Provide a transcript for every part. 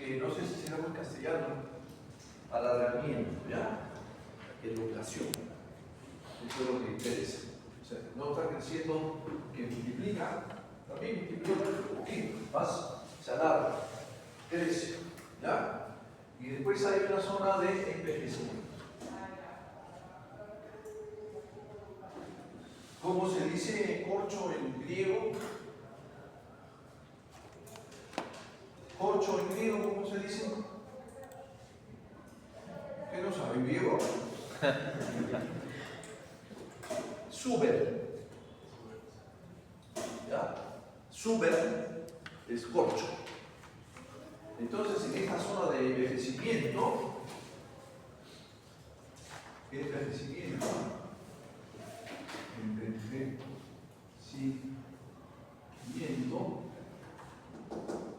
que no sé si será en castellano, alargamiento, ¿ya? Elongación. Eso es lo que interesa. O sea, no está creciendo, que multiplica, también multiplica un poquito, más se alarga, crece, ¿ya? Y después hay una zona de envejecimiento. ¿Cómo se dice corcho en griego? Corcho en griego, ¿cómo se dice? ¿Qué no sabe griego? Suber. ¿Ya? Suber es corcho. Entonces, en esta zona de envejecimiento,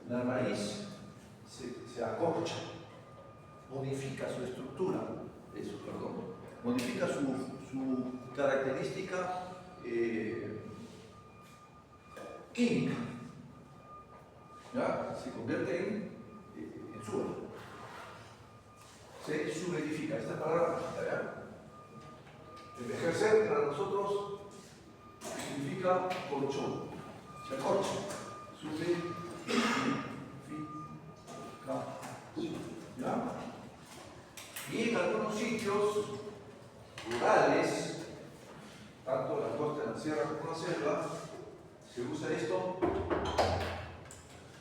la raíz se acorcha, modifica su estructura, modifica su característica química, ¿ya? Se convierte en suelo. Se subedifica, esta palabra, ¿ya? Envejecer para nosotros significa colchón, se acorcha, ¿ya? Y en algunos sitios rurales, tanto en la costa de la sierra como en la selva, se usa esto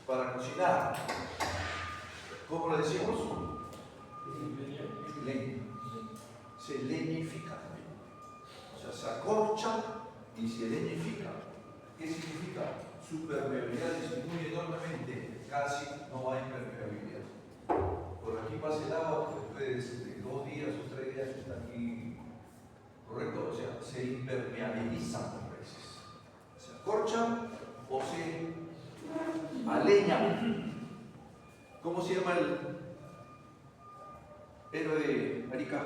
para cocinar. ¿Cómo lo decimos? Leña. Se leñifica también. O sea, se acorcha y se leñifica. ¿Qué significa? Su permeabilidad disminuye enormemente, casi no hay permeabilidad. Por aquí pasa el agua, después de 2 días o 3 días está aquí, ¿correcto? O sea, se impermeabilizan las raíces. Se acorchan o se aleñan. ¿Cómo se llama el héroe de Arica?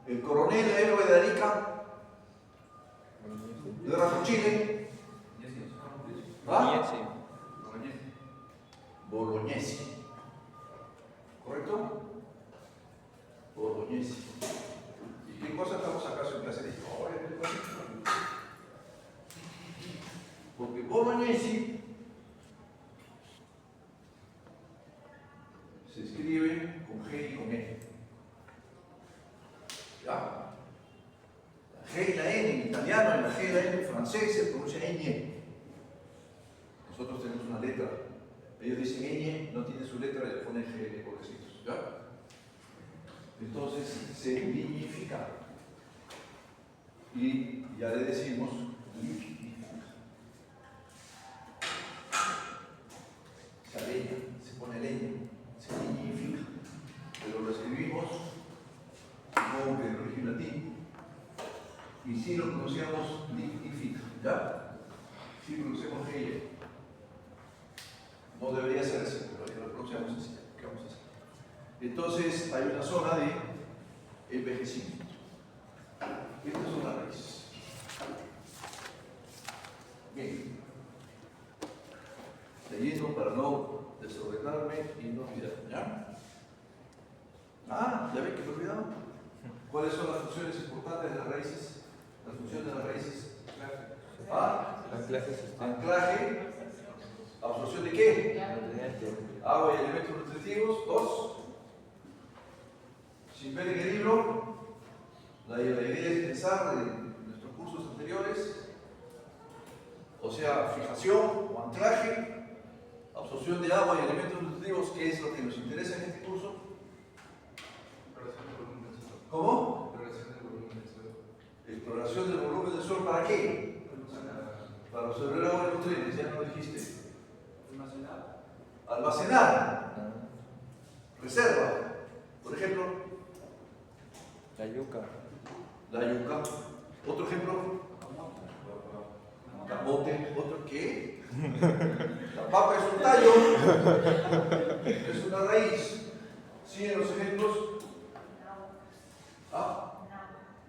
El coronel héroe de Arica. ¿Guerra con Chile? ¿Ah? Bolognesi. ¿Correcto? Bolognesi. ¿Y qué cosa estamos acaso en clase de historia? Porque Bolognesi se escribe con G y con E. ¿Ya? La G y la N en italiano y la G y la N en francés se pronuncia ñ. Nosotros tenemos una letra. Ellos dicen ñ, no tiene su letra y le ponen G, pobrecitos. ¿Ya? Entonces se liñifica. Y ya le decimos liñifica. Se aleña, se pone leña, se liñifica. Pero lo escribimos como que en origen latín. Y si lo pronunciamos liñifica. ¿Ya? Si pronunciamos ella. No debería ser así, pero lo pronunciamos así. ¿Qué vamos a hacer? Entonces hay una zona de envejecimiento. Estas son las raíces. Bien. Leyendo para no desordenarme y no olvidarme. ¿Ya? Ah, ¿ya ven que me he olvidado? ¿Cuáles son las funciones importantes de las raíces? Las funciones de las raíces. Anclaje. ¿Absorción de qué? Agua y elementos nutritivos. 2. Sin ver en el libro, la idea es pensar en nuestros cursos anteriores, o sea, fijación o anclaje, absorción de agua y elementos nutritivos, que es lo que nos interesa en este curso. ¿Cómo? Exploración del volumen del suelo, ¿para qué? Para absorber agua y nutrientes, ya no lo dijiste. Almacenar. Reserva. Por ejemplo, la yuca. Otro ejemplo, camote. ¿Otro qué? La papa es un tallo, es una raíz. ¿Siguen los ejemplos?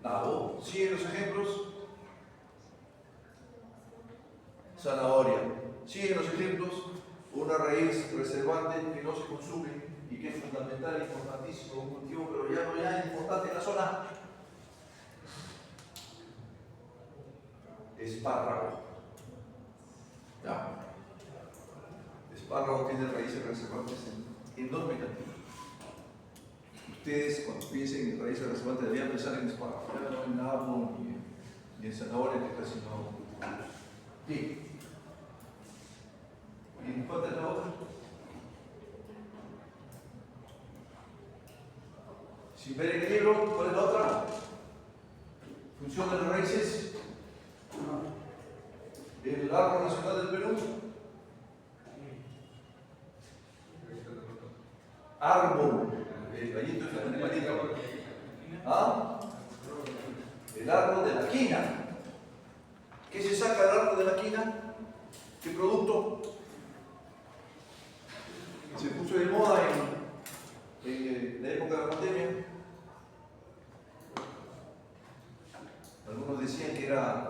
Nabo. ¿Siguen los ejemplos? Zanahoria. ¿Siguen los ejemplos? una raíz reservante que no se consume y que es fundamental, importantísimo, un cultivo, pero ya no es importante en la zona. Espárrago. ¿Ya? Espárrago tiene raíces reservantes en enorme cantidad. Ustedes, cuando piensen en raíces reservantes, deberían pensar en espárrago, ya no en nabo ni en zanahoria, que casi no. Bien. ¿Y cuál es la otra? Sin ver en el libro, ¿cuál es la otra? Función de las raíces. El árbol nacional del Perú. Árbol. El gallito es el animalito. ¿Ah? El árbol de la quina. ¿Qué se saca del árbol de la quina? ¿Qué producto? Se puso de moda en la época de la pandemia. Algunos decían que era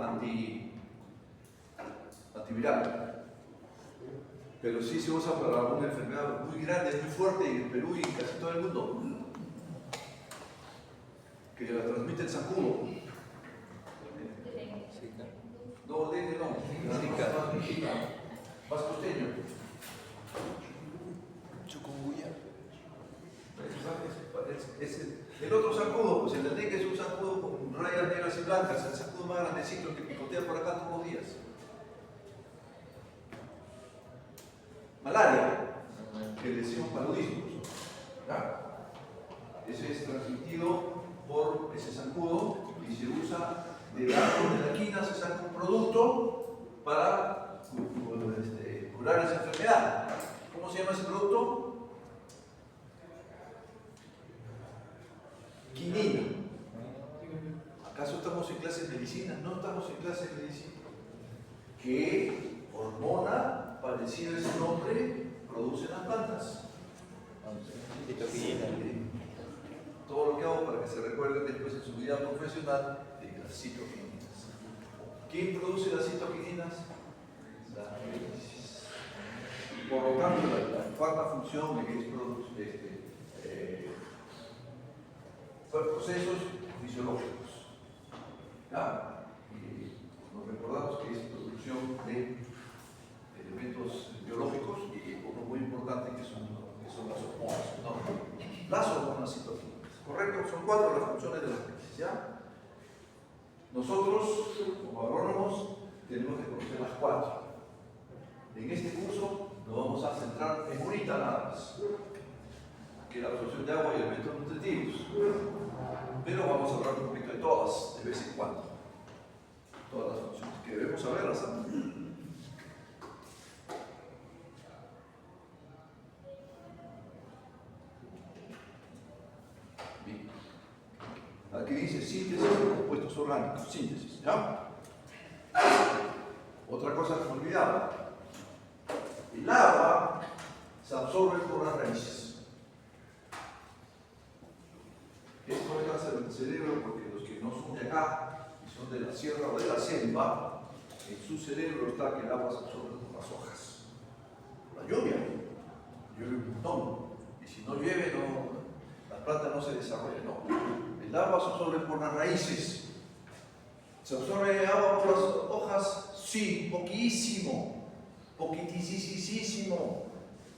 antiviral, pero sí se usa para una enfermedad muy grande, muy fuerte en el Perú y en casi todo el mundo, que la transmite el zancudo. No, dengue no. Más costeño. Chikungunya. El otro zancudo, pues el dengue es un zancudo con rayas negras y blancas, el zancudo más grandecito que picotea por acá todos los días. Malaria, que le decimos paludismo. ¿Ya? Ese es transmitido por ese zancudo y se usa del árbol de la quina, se saca un producto para curar esa enfermedad. ¿Cómo se llama ese producto? Quinina. ¿Acaso estamos en clase de medicina? No estamos en clase de medicina. ¿Qué hormona parecida a ese nombre producen las plantas? Citoquinina. Todo lo que hago para que se recuerden después en su vida profesional de las citoquininas. ¿Quién produce las citoquininas? La raíz. Por lo tanto, la cuarta función es procesos fisiológicos. ¿Ya? Y nos recordamos que es producción de elementos biológicos y uno muy importante que son las hormonas. ¿No? Las hormonas citoquinas. ¿Correcto? Son 4 las funciones de las raíces. ¿Ya? Nosotros, como agrónomos, tenemos que conocer las 4. En este curso nos vamos a centrar en unita nada más, que es la absorción de agua y elementos nutritivos. Pero vamos a hablar un poquito de todas, de vez en cuando. Todas las funciones, que debemos saberlas también. Bien. Aquí dice síntesis de compuestos orgánicos. Síntesis, ¿ya? Otra cosa que me olvidaba. El agua se absorbe por las raíces. Esto es cáncer del cerebro porque los que no son de acá y son de la sierra o de la selva, en su cerebro está que el agua se absorbe por las hojas. Por la lluvia. Llueve un montón. Y si no llueve, la planta no se desarrolla. No. El agua se absorbe por las raíces. ¿Se absorbe agua por las hojas? Sí, poquísimo. Poquitísimo,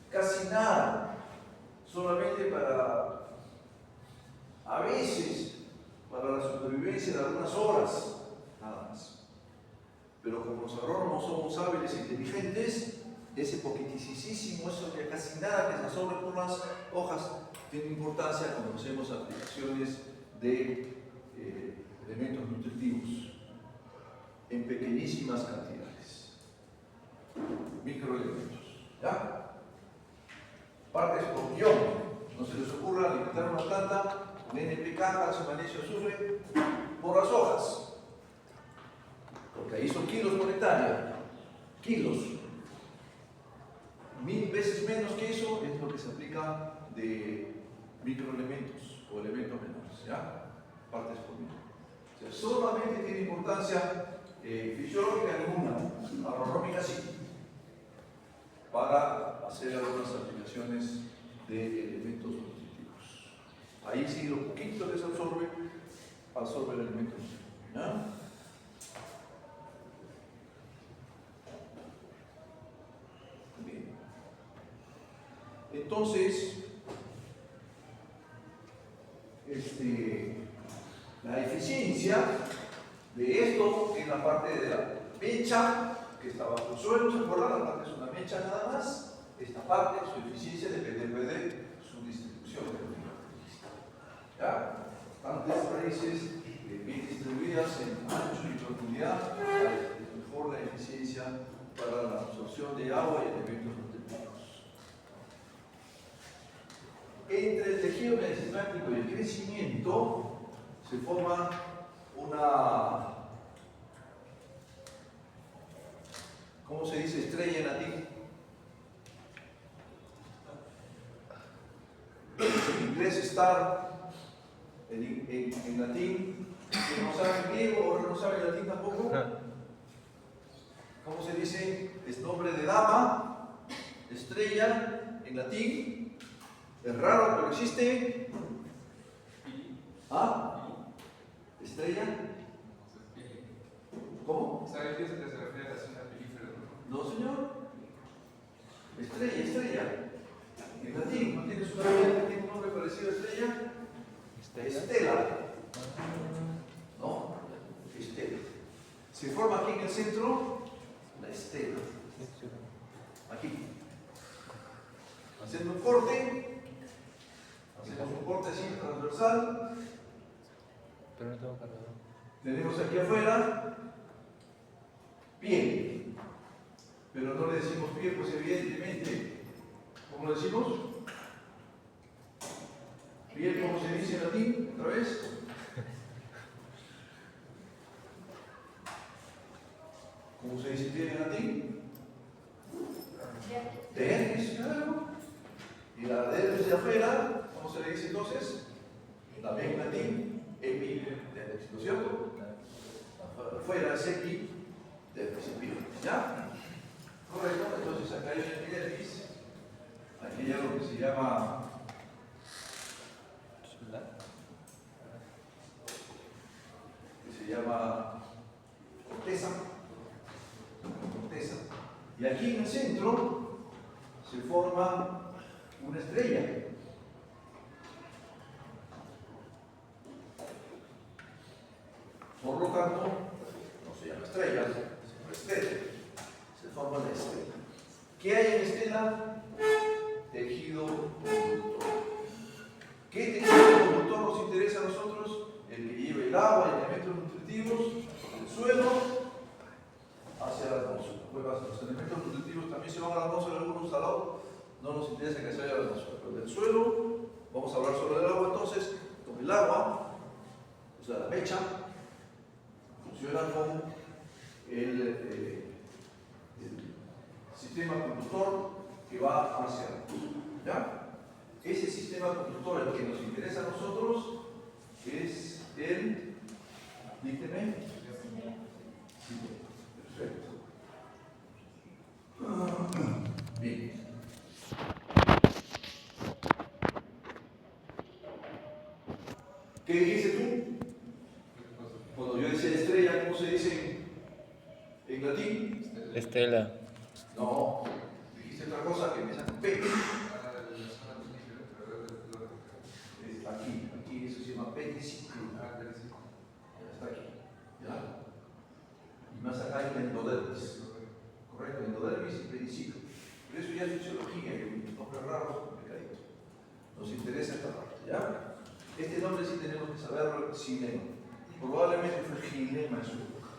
casi nada, solamente para, a veces, para la supervivencia de algunas horas, nada más. Pero como los agrónomos somos hábiles e inteligentes, ese poquitísimo, eso que casi nada que se absorbe por las hojas, tiene importancia cuando hacemos aplicaciones de elementos nutritivos en pequeñísimas cantidades. Microelementos. ¿Ya? Partes por guión. No se les ocurra alimentar una planta con NPK, calcio, magnesio, azufre por las hojas. Porque ahí son kilos por hectárea. Kilos. 1000 veces menos que eso es lo que se aplica de microelementos o elementos menores. ¿Ya? Partes por guión. O sea, solamente tiene importancia fisiológica alguna, agronómica sí, para hacer algunas aplicaciones de elementos nutritivos. Ahí sí lo poquito que se absorbe el elemento nutritivo. ¿Ya? Bien. Entonces, la eficiencia de esto en la parte de la mecha que está bajo el suelo, ¿se acuerdan? La parte es una mecha nada más. Esta parte, su eficiencia depende de su distribución. ¿Ya? Bastantes raíces bien distribuidas en ancho y profundidad, mejor la eficiencia para la absorción de agua y elementos nutritivos. Entre el tejido meristmático y el crecimiento se forma una, ¿cómo se dice estrella en latín? En inglés star, en latín, que no sabe griego o no sabe latín tampoco. ¿Cómo se dice? Es nombre de dama, estrella, en latín. Es raro, pero existe. ¿Ah? ¿Estrella? ¿Cómo? ¿Sabe qué es que se refiere a la zona pelífera? No, señor. Estrella, estrella. En latín, ¿no tienes una que tiene un nombre parecido a estrella? Estela. ¿No? Estela. Se forma aquí en el centro la estela. Aquí. Haciendo un corte. Hacemos un corte así transversal. Pero no tengo cargador. Tenemos aquí afuera piel. Pero no le decimos piel, pues evidentemente. ¿Cómo lo decimos? Piel, ¿cómo se dice en latín? ¿Otra vez? ¿Cómo se dice piel en latín? Dermis, claro. Y la dermis de afuera, ¿cómo se le dice entonces? También en latín, epidermis, ¿no es cierto? Afuera es epidermis, ¿ya? Correcto, entonces acá hay una epidermis. Aquí hay algo que se llama corteza. Y aquí en el centro se forma una estrella. Por lo tanto, no se llama estrella, se llama estela. Se forma la estela. ¿Qué hay en estela? Tejido conductor. ¿Qué tejido conductor nos interesa a nosotros? El que lleve el agua y elementos nutritivos del suelo hacia la atmósfera. Pues los elementos nutritivos también se van a la atmósfera, algunos al lado. No nos interesa que se vaya a la atmósfera. Pero del suelo, vamos a hablar sobre el agua entonces. Con el agua, o sea, la mecha, funciona como el sistema conductor que va hacia la atmósfera. ¿Ya? Ese sistema conductor, el que nos interesa a nosotros, es el, dígame, perfecto. Bien. ¿Qué dijiste tú? Cuando yo decía estrella, ¿cómo se dice en latín? Estela. No, dijiste otra cosa que empieza con P. Aquí eso se llama pediciclo. Ya está aquí. ¿Ya? Y más acá hay la endodermis. Correcto, endodermis y pediciclo. Pero eso ya es fisiología, y un nombre raro, complicadito. Nos interesa esta parte, ¿ya? Este nombre sí tenemos que saberlo, xilema. Probablemente fue gilema en su época.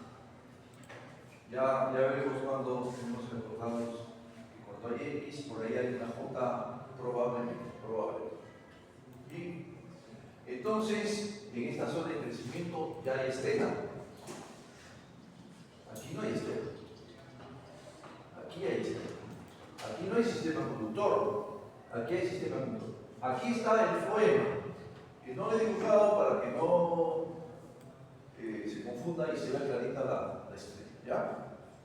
Ya veremos cuando tenemos recordados que cuando hay X, por ahí hay una J, probablemente. Bien. Entonces, en esta zona de crecimiento ya hay estela. Aquí no hay estela. Aquí hay estela. Aquí no hay sistema conductor. Aquí hay sistema conductor. Aquí está el floema, que no le he dibujado para que no se confunda y se vea clarita la estrella. ¿Ya?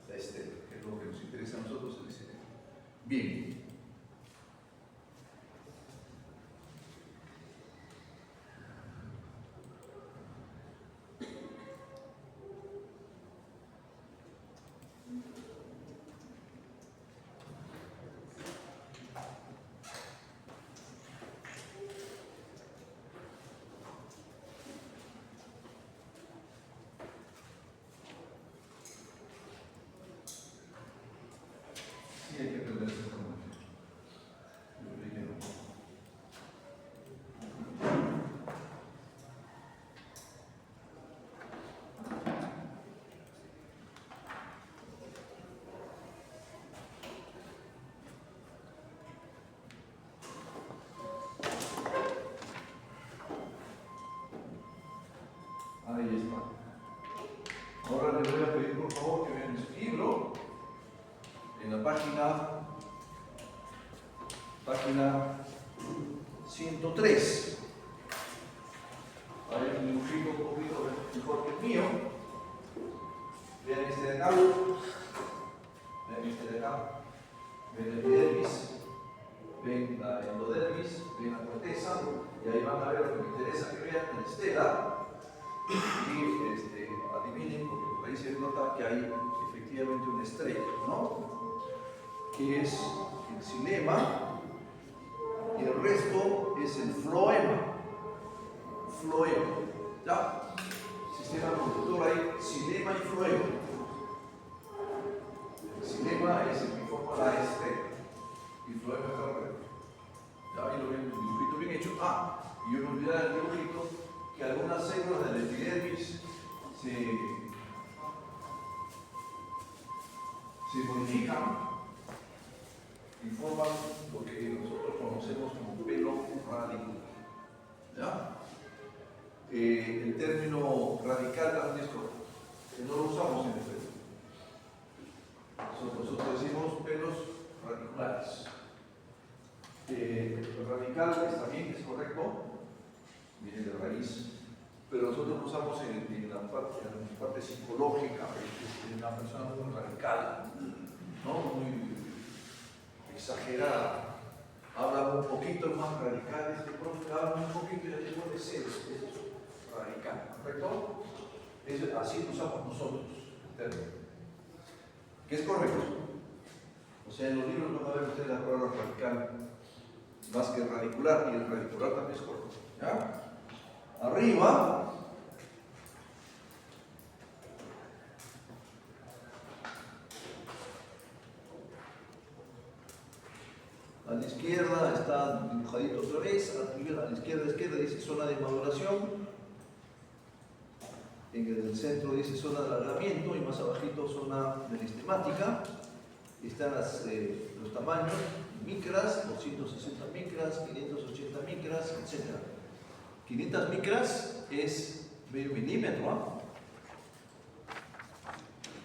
La estela, que es lo que nos interesa a nosotros en ese tema. Bien. página 103. Hay un dibujito un poquito mejor que el mío. Vean este de acá. Ven este de acá, ven el epidermis, ven la endodermis, ven la corteza, y ahí van a ver lo que me interesa que vean, la estela, y adivinen, porque por ahí se nota que hay efectivamente una estrella, ¿no? Que es el xilema, y el resto es el floema. Floema, ¿ya? Sistema conductor ahí, xilema y floema. Xilema es el que forma la estela y floema está alrededor. Ya ahí lo ven, un dibujito bien hecho. Y yo me olvidé del dibujito que algunas células del epidermis se modifican y forman lo que nosotros conocemos como pelo radicular. ¿Ya? El término radical también es correcto, que no lo usamos en el pelo. Nosotros decimos pelos radiculares. El radical también es correcto, viene de raíz, pero nosotros lo usamos en la parte psicológica, de una persona muy radical, ¿no? Muy exagerada. Habla un poquito más radical, habla un poquito y ya después de ser, eso es radical, ¿correcto? Así lo usamos nosotros, el término. ¿Qué es correcto? O sea, en los libros van a ver ustedes la palabra radical más que radicular, y el radicular también es correcto. ¿Ya? Arriba, a la izquierda está dibujadito otra vez, a la izquierda dice zona de maduración, en el centro dice zona de alargamiento y más abajito zona meristemática. Están los tamaños, micras, 260 micras, 580 micras, etc. 500 micras es medio milímetro, ¿ah?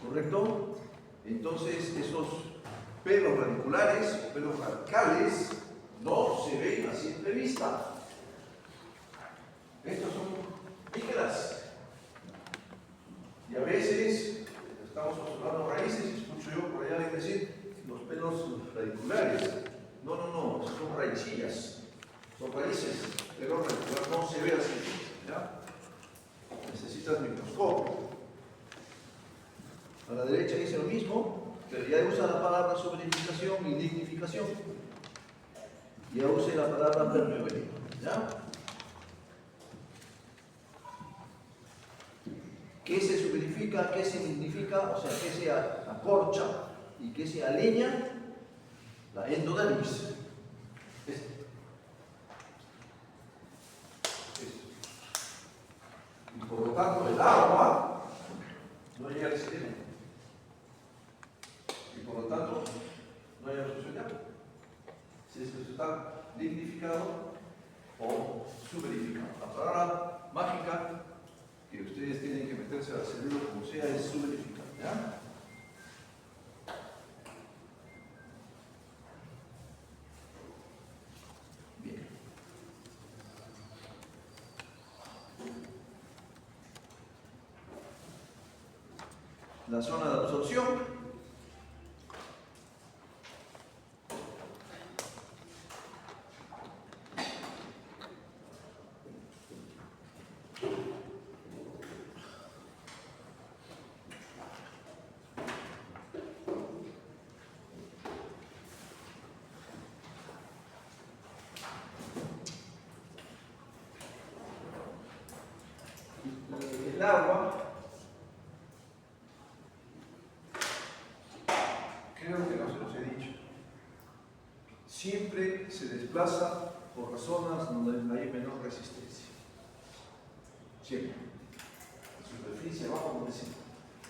¿Correcto? Entonces esos pelos radiculares o pelos radicales no se ven a simple vista. Estos son micras. Y a veces estamos observando raíces y escucho yo por allá decir los pelos radiculares. No, son raicillas, son raíces. Pero radicular no se ve así, ¿ya? Necesitas microscopio. A la derecha dice lo mismo, pero ya usa la palabra solidificación y lignificación. Ya use la palabra permeabilidad, ¿ya? ¿Qué se solidifica? ¿Qué se lignifica? O sea, ¿qué se acorcha y qué se aleña? La endodermis. Y por lo tanto, el agua no llega al sistema. Y por lo tanto, no hay absorción de agua. Si es que eso está lignificado o subverificado. La palabra mágica que ustedes tienen que meterse al cerebro como sea es subverificar, ¿ya? Bien. La zona de absorción. El agua, creo que no se los he dicho, siempre se desplaza por las zonas donde hay menor resistencia. Siempre. En superficie, abajo, donde sea.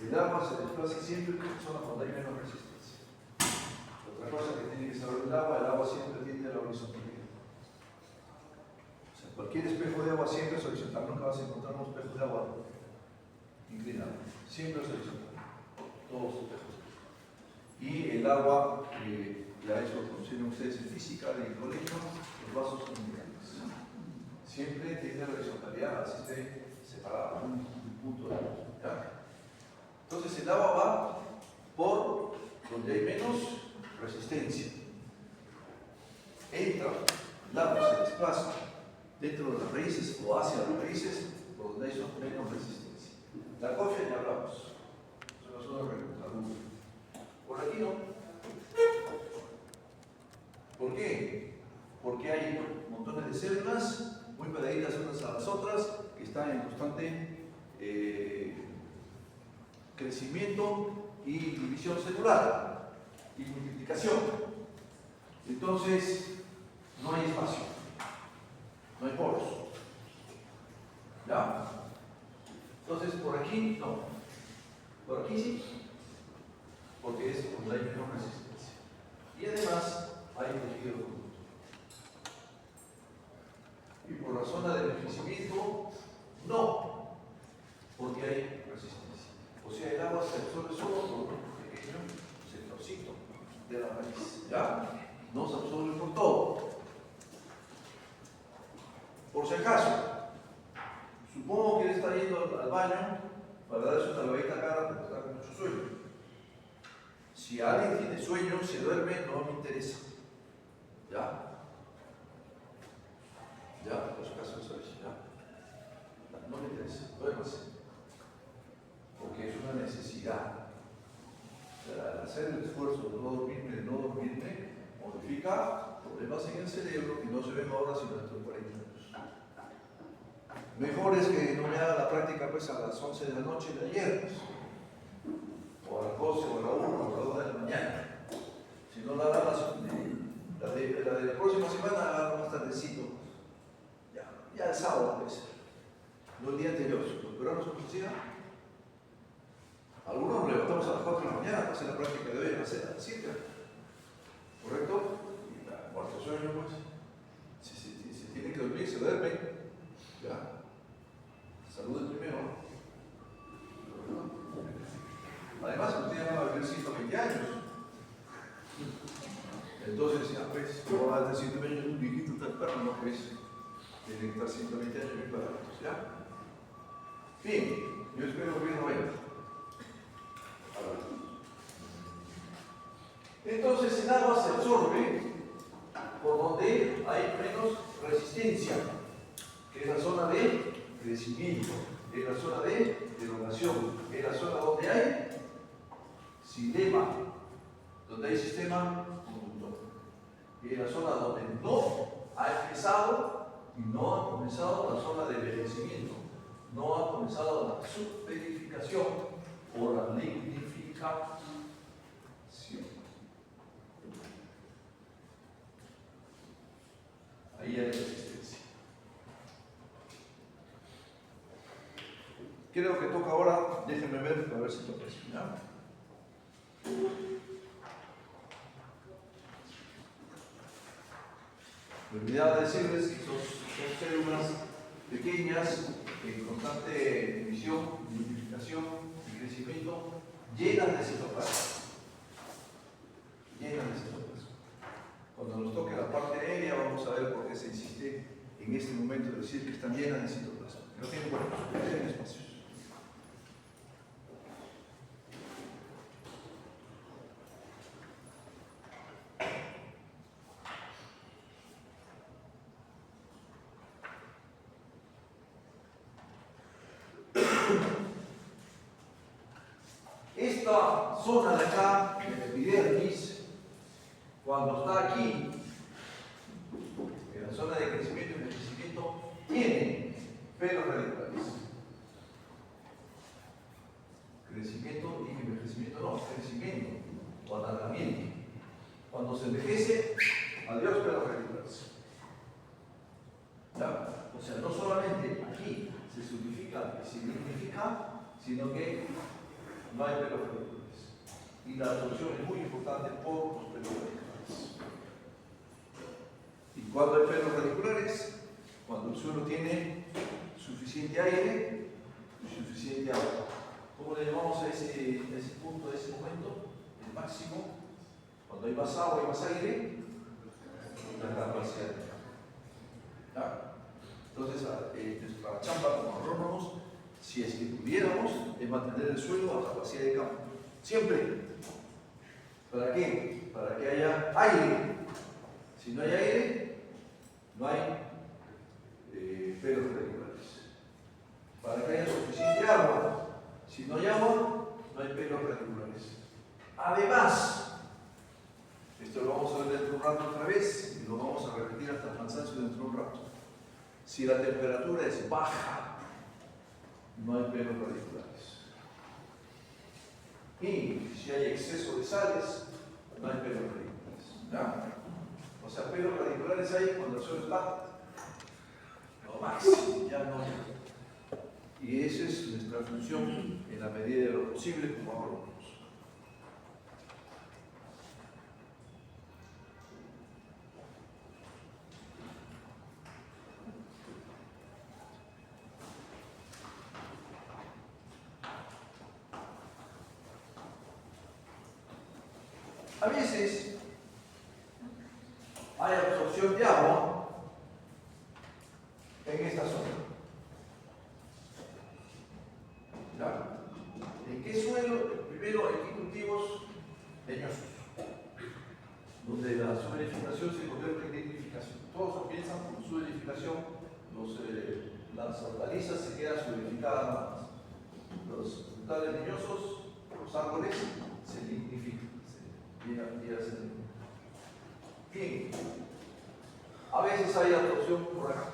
El agua se desplaza siempre por zonas donde hay menor resistencia. Otra cosa que tiene que saber el agua siempre tiende a la horizontalidad. O sea, cualquier espejo de agua siempre es horizontal, nunca vas a encontrar un espejo de agua inclinado, siempre es horizontal, todos los espejos. Y el agua, Ya eso lo conocieron ustedes en física, en el colegio, los vasos sanguíneos. Siempre tiene horizontalidad, así se separa un punto de luz. ¿Ya? Entonces el agua va por donde hay menos resistencia. Entra, el agua se desplaza dentro de las raíces o hacia las raíces por donde hay menos resistencia. La cofia ya hablamos. Eso es una pregunta. Por aquí no. ¿Por qué? Porque hay montones de células muy pegaditas unas a las otras que están en constante crecimiento y división celular y multiplicación. Entonces, no hay espacio, no hay poros. ¿Ya? Entonces, por aquí no. Por aquí sí, porque es donde hay menor resistencia. Y además, hay tejido conductor. Y por la zona de envejecimiento, no, porque hay resistencia. O sea, el agua se absorbe solo por un pequeño sectorcito de la raíz. ¿Ya? No se absorbe por todo. Por si acaso, supongo que él está yendo al baño para darse una lavadita a cara porque está con mucho sueño. Si alguien tiene sueño, se duerme, no me interesa. ¿Ya? ¿Ya? Por si acaso eso es, ¿ya? No me interesa, duérmase. Porque es una necesidad. O sea, al hacer el esfuerzo de no dormirme, modifica problemas en el cerebro que no se ven ahora sino dentro de 40 años. Mejor es que no me haga la práctica pues a las 11 de la noche de ayer, pues, o a las 12 o a la 1 o a la 2 de la mañana. Si no la haga la de la próxima semana, haga más tardecito. Ya el sábado puede ser. No el día anterior. Los peruanos como decía, algunos nos levantamos a las 4 de la mañana para hacer la práctica de hoy a las 7. ¿Correcto? Y la cuarto sueño, pues, si tienen que dormir, se duermen. ¿Ya? Saluden primero. Además, ustedes van a vivir 120 años. Entonces, ya pues, no va a decir 120 años, un viejito tan perro, no pues. Tienen que estar 120 años bien parados, ¿ya? Bien, yo espero que no venga. Entonces el agua se absorbe por donde hay menos resistencia, que es la zona de crecimiento, es la zona de derogación, es la zona donde hay sistema, donde hay sistema conductor, y es la zona donde no ha empezado y no ha comenzado la zona de envejecimiento, no ha comenzado la subverificación o la lignificación. Ahí hay resistencia. Creo que toca ahora, déjenme ver, a ver si toca eso. ¿Ya? Me olvidaba decirles que son células pequeñas en constante emisión, multiplicación y crecimiento, llenas de citoplasma. Llenas de citoplasma. Cuando nos toque la parte aérea vamos a ver por qué se insiste en este momento de decir que están llenas de citoplasma. Que no tienen cuerpos, que tienen espacios. Esta zona de acá, el epidermis, cuando está aquí, en la zona de crecimiento y envejecimiento, tiene pelos radiculares. Crecimiento y envejecimiento no, crecimiento o alargamiento. Cuando se envejece, adiós pelos radiculares. ¿Ya? O sea, no solamente aquí se solidifica y se lignifica, sino que no hay pelos radiculares. Y la absorción es muy importante por los pelos radiculares. ¿Y cuándo hay pelos radiculares? Cuando el suelo tiene suficiente aire y suficiente agua. ¿Cómo le llamamos a ese punto, a ese momento? El máximo Cuando hay más agua y más aire, la capa se aleja. ¿Ya? Entonces, nuestra chamba como agrónomos, si es que pudiéramos, es mantener el suelo a capacidad de campo. Siempre. ¿Para qué? Para que haya aire. Si no hay aire, no hay pelos radiculares. Para que haya suficiente agua. Si no hay agua, no hay pelos radiculares. Además, esto lo vamos a ver dentro de un rato otra vez y lo vamos a repetir hasta el cansancio dentro de un rato. Si la temperatura es baja, no hay pelos radiculares. Y si hay exceso de sales, no hay pelos radiculares. ¿Ya? O sea, pelos radiculares hay cuando el suelo está lo máximo, ya no. Y esa es nuestra función en la medida de lo posible como agrónomos. A veces hay absorción de agua en esta zona. ¿Ya? ¿En qué suelo? Primero, en qué cultivos leñosos, donde la suelificación se convierte en nidificación. Todos piensan por suelificación, las hortalizas se quedan suelificadas nada más. Los frutales leñosos, los árboles, se lignifican. Bien, a veces hay absorción por acá.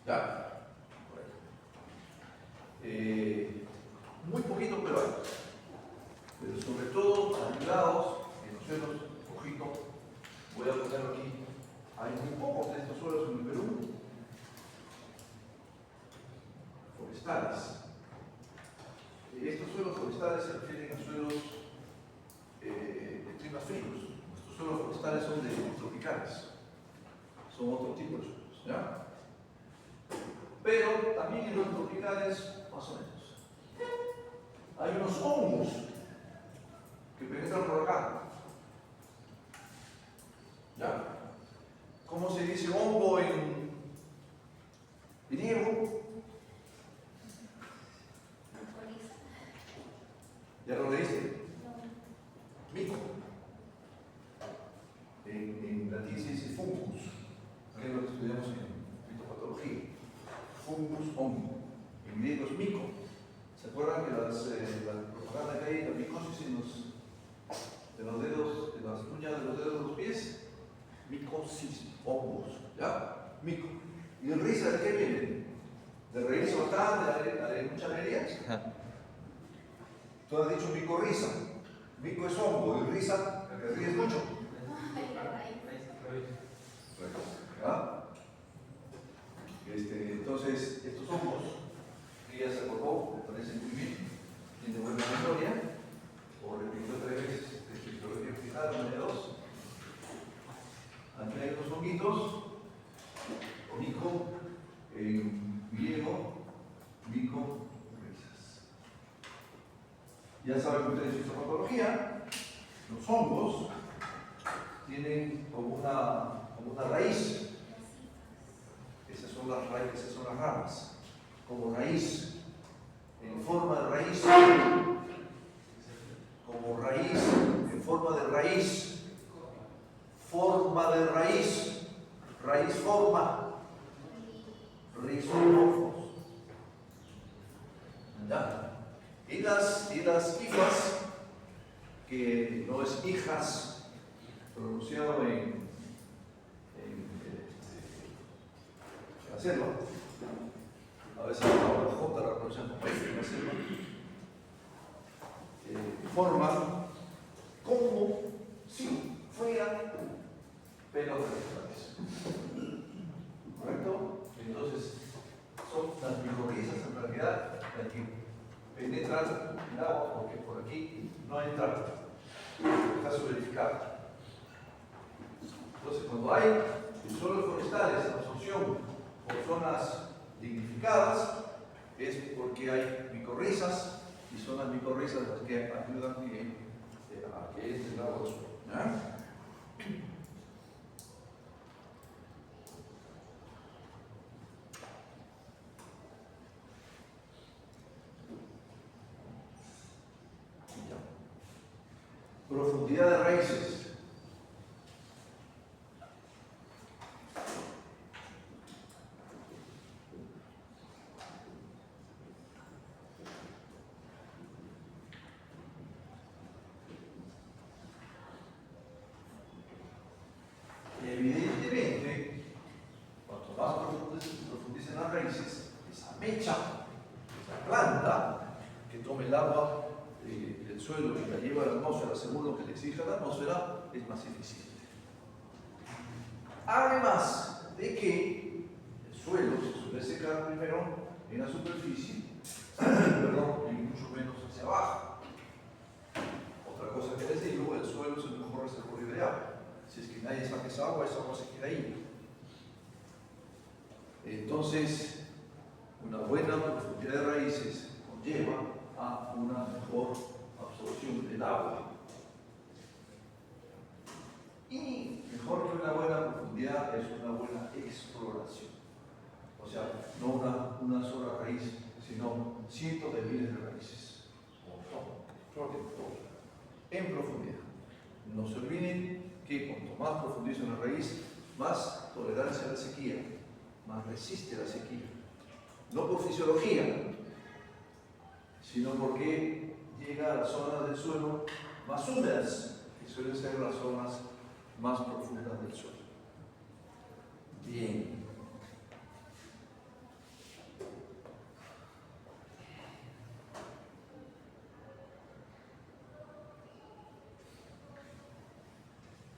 ¿Ya? Muy poquito, pero hay. Pero sobre todo, ayudados en los suelos, ojito, voy a ponerlo aquí. Hay muy pocos de estos suelos en el Perú. Forestales. Estos suelos forestales se refieren a suelos de climas fríos. Nuestros suelos forestales son de tropicales, son otro tipo de suelos, ¿ya? Pero también en los tropicales, más o menos, hay unos hongos que penetran por acá, ¿ya? ¿Cómo se dice hongo en griego? ¿Ya lo leíste? Mico. En latín se dice fungus, que es lo que estudiamos en fitopatología. Fungus, hongo. En griego es mico. ¿Se acuerdan que la propaganda que hay de la micosis en los dedos, en las uñas de los dedos de los pies? Micosis, hongos, ¿ya? Mico. ¿Y el risa de qué viene? ¿De reírse bastante, de mucha alegría? Tú has dicho micorriza. Mico es hongo y risa, el que ríe es mucho. ¿Ya? Entonces, estos hongos, que ya se acordó, me parece muy bien, tiene buena memoria, o repito 3 veces, fisiología final, una de 2. Aquí hay unos honguitos, mico, en griego, mico. Ya saben ustedes en fitopatología, los hongos tienen como una raíz. Esas son las raíces, esas son las ramas, como raíz, en forma de raíz, como raíz, en forma de raíz, raíz forma, rizomorfos. ¿Ya? Y las hifas, que no es hijas, pronunciado en la selva, a veces la J la pronuncian como F en la selva, forman como si fueran pelos radiculares. ¿Correcto? Entonces, son las micorrizas en realidad las que penetran el agua, porque por aquí no entra, está solidificado. Entonces, cuando hay suelos forestales, absorción por zonas lignificadas, es porque hay micorrizas, y son las micorrizas las que ayudan a que entre el agua al suelo. ¿Ya? Profundidad de raíces. Evidentemente, cuanto más profundicen las raíces, esa mecha, esa planta que tome el agua del suelo y la lleva a la atmósfera según lo que le exija la atmósfera, es más eficiente. Además de que el suelo se suele secar primero en la superficie, perdón, y mucho menos hacia abajo. Otra cosa que les digo, el suelo es el mejor reservorio de agua. Si es que nadie saca esa agua se queda ahí. Entonces, una buena profundidad de raíces conlleva a una mejor absorción del agua. Y mejor que una buena profundidad es una buena exploración. O sea, no una sola raíz, sino cientos de miles de raíces. En profundidad. No se olviden que cuanto más profundiza una raíz, más tolerancia a la sequía, más resiste a la sequía. No por fisiología, sino porque llega a las zonas del suelo más húmedas, que suelen ser las zonas más profundas del suelo. Bien.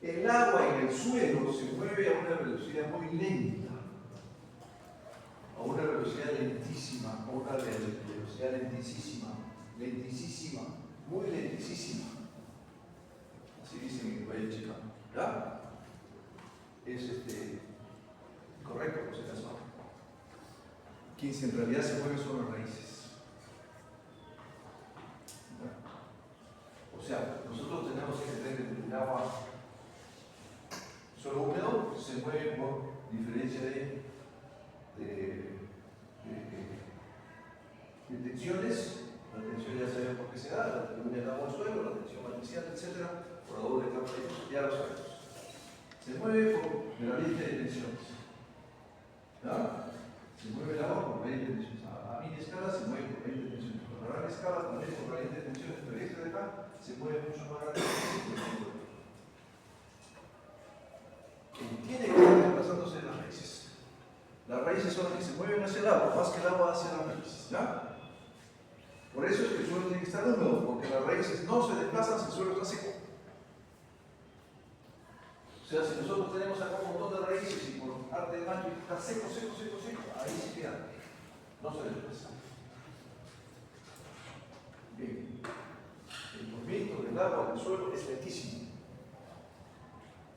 El agua en el suelo se mueve a una velocidad muy lenta, a una velocidad lentísima, a una velocidad lentísima, muy lentísima. Así dicen en el Valle Chicano. ¿Ya? Es correcto, por si acaso. Quienes en realidad se mueven son las raíces. ¿Ya? O sea, nosotros tenemos que entender el agua. Suelo húmedo se mueve por diferencia de tensiones. La tensión ya sabemos por qué se da, la tensión del agua al suelo, la tensión magnesiana, etc. Por la doble capa de luz, ya lo sabemos. Se mueve por gradiente de tensiones. ¿Ya? Se mueve el agua por gradiente de tensiones. A mini escala se mueve por gradiente de tensiones. A gran escala también por gradiente de tensiones, pero este de acá se mueve mucho más grande. Tiene que estar desplazándose de las raíces. Las raíces son las que se mueven hacia el agua, más que el agua hacia las raíces. ¿Ya? Por eso es que el suelo tiene que estar húmedo, porque las raíces no se desplazan si el suelo está seco. O sea, si nosotros tenemos acá un montón de raíces y por arte de magia está seco, ahí se quedan. No se desplazan. Bien. El movimiento del agua del suelo es lentísimo.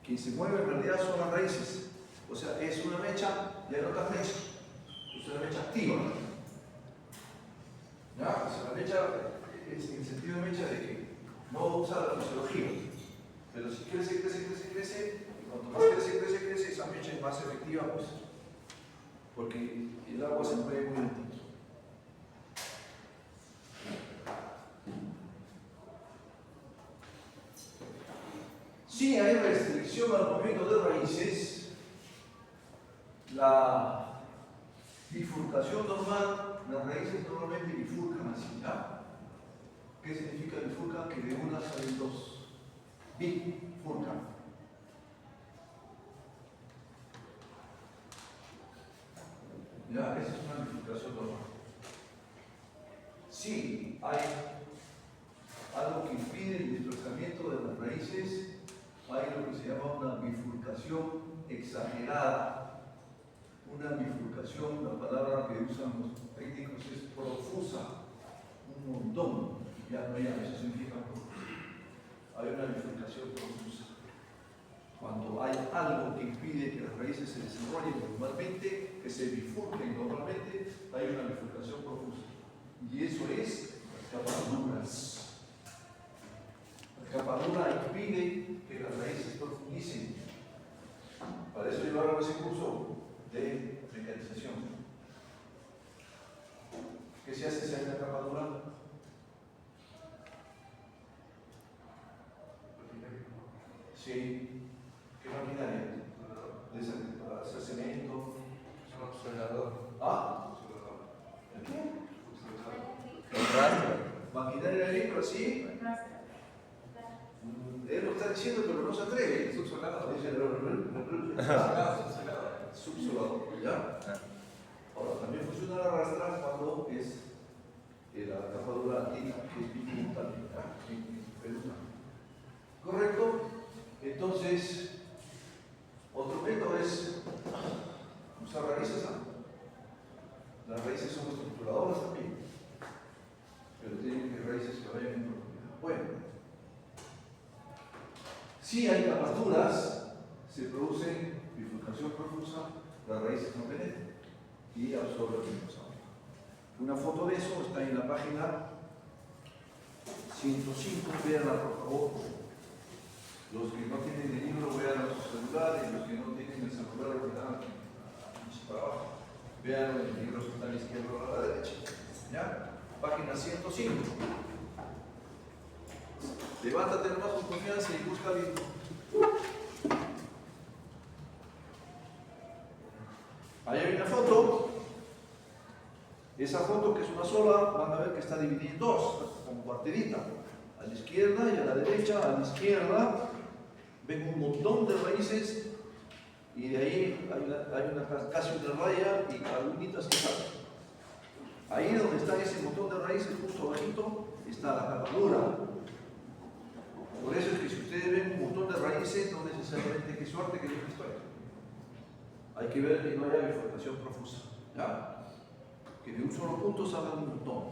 Quien se mueve en realidad son las raíces. O sea, es una mecha y hay otra mecha. Es una mecha activa. ¿Ya? O sea, la mecha es en el sentido de mecha de que no usa la fisiología. Pero si crece, y cuanto más crece, esa mecha es más efectiva, pues. Porque el agua se mueve muy lentito. Si hay restricción al movimiento de raíces, la bifurcación normal, las raíces normalmente bifurcan así, ¿ya? ¿Qué significa bifurcan? Que de una salen dos. Bifurcan. Ya, esa es una bifurcación normal. Si hay algo que impide el desplazamiento de las raíces, hay lo que se llama una bifurcación exagerada. Una bifurcación, la palabra que usan los técnicos es profusa, un montón. Ya no, eso significa profusa. Hay una bifurcación profusa. Cuando hay algo que impide que las raíces se desarrollen normalmente, que se bifurquen normalmente, hay una bifurcación profusa. Y eso es las capas duras. Las capadura impide que las raíces profundicen. Para eso llevaron ese curso de mecanización. ¿Qué se hace si hay una capadura? Sí. ¿Qué maquinaria? Para hacer cemento. Soldador. ¿Ah? ¿El qué? El rastro. Maquinaria agrícola, sí. Él lo está diciendo, pero no se atreve. Subsoldador. Dice subsolador. ¿Ya? Ahora, también funciona la rastra cuando es la capadura antigua, que es bitumental. ¿Correcto? Entonces, otro método es usar raíces. Las raíces son estructuradoras también, pero tienen que raíces que vayan en profundidad. Bueno, si hay capaduras, se produce bifurcación profusa, las raíces no penetran y absorben el agua. Una foto de eso está en la página 105, véanla por favor. Los que no tienen el libro, vean los celulares, los que no tienen el celular, vean para abajo. Vean los libros que están a la izquierda o a la derecha. ¿Ya? Página 105. Levántate nomás con confianza y busca el libro. Ahí hay una foto. Esa foto, que es una sola, van a ver que está dividida en dos, con cuarterita. A la izquierda y a la derecha. A la izquierda ven un montón de raíces y de ahí hay una casi una raya y algunitas que salen. Ahí donde está ese montón de raíces, justo abajito, está la capadura. Por eso es que si ustedes ven un montón de raíces, no necesariamente qué suerte que yo estoy. Hay que ver que no haya bifurcación profusa. ¿Ya? Que de un solo punto salgan un montón.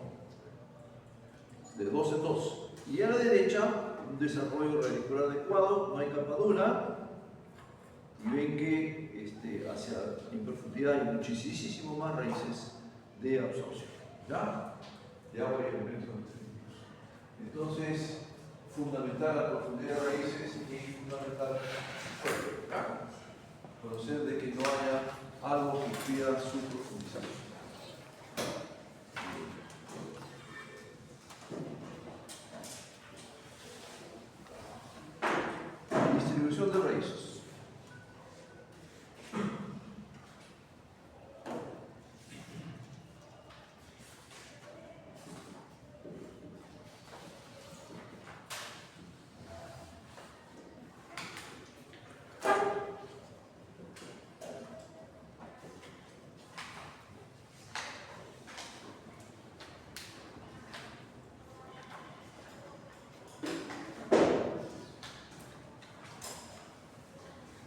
De dos en dos. Y a la derecha, un desarrollo radicular adecuado, no hay capadura. Y ven que hacia en profundidad hay muchísimo más raíces de absorción. ¿Ya? De agua y elementos nutritivos. Entonces, fundamental la profundidad de raíces y fundamental conocer de que no haya algo que impida su profundización. Distribución de raíces.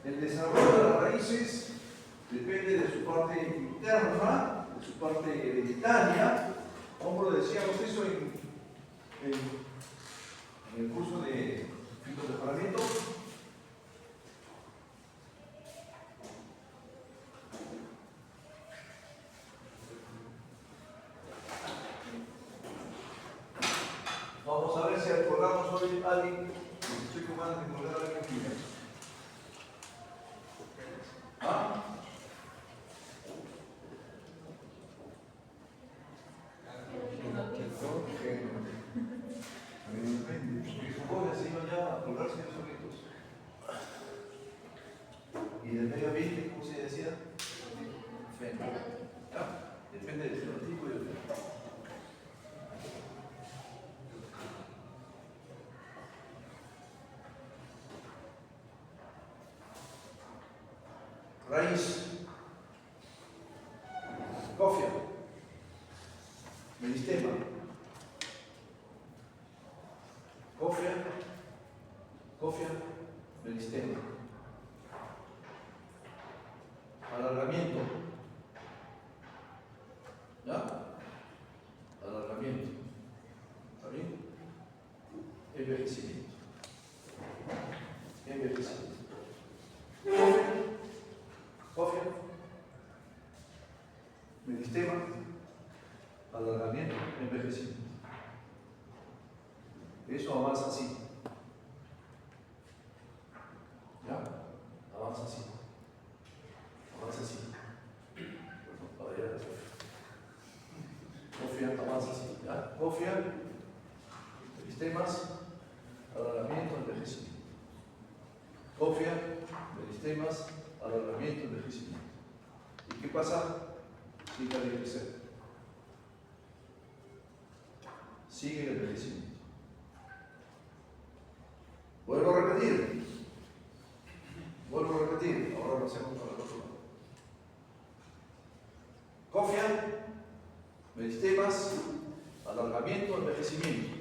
El desarrollo de las raíces depende de su parte interna, de su parte hereditaria. Como lo decíamos eso en el curso de fitopreparamiento. Vamos a ver si acordamos hoy a alguien. Estoy con ganas de acordar a alguien primero. ¿Ah? Se iban ya a colgarse los solitos. Y del medio ambiente, ¿cómo se decía? ¿Ya? Depende del fenotipo y del fenotipo. Raíz, cofia, meristema, cofia, meristema, alargamiento, ¿ya? Alargamiento, ¿está bien? Envejecimiento, cofia, meristema, alargamiento, envejecimiento. Eso avanza así. avanza así. Avanza así. Cofia, avanza así. ¿Ya? Cofia, meristemas, alargamiento, envejecimiento. Cofia, meristemas, alargamiento, envejecimiento. ¿Y qué pasa? Sigue el crecer. Sigue el envejecimiento. Vuelvo a repetir. Ahora lo hacemos para el otro lado. Cofia, meristemas, alargamiento, envejecimiento.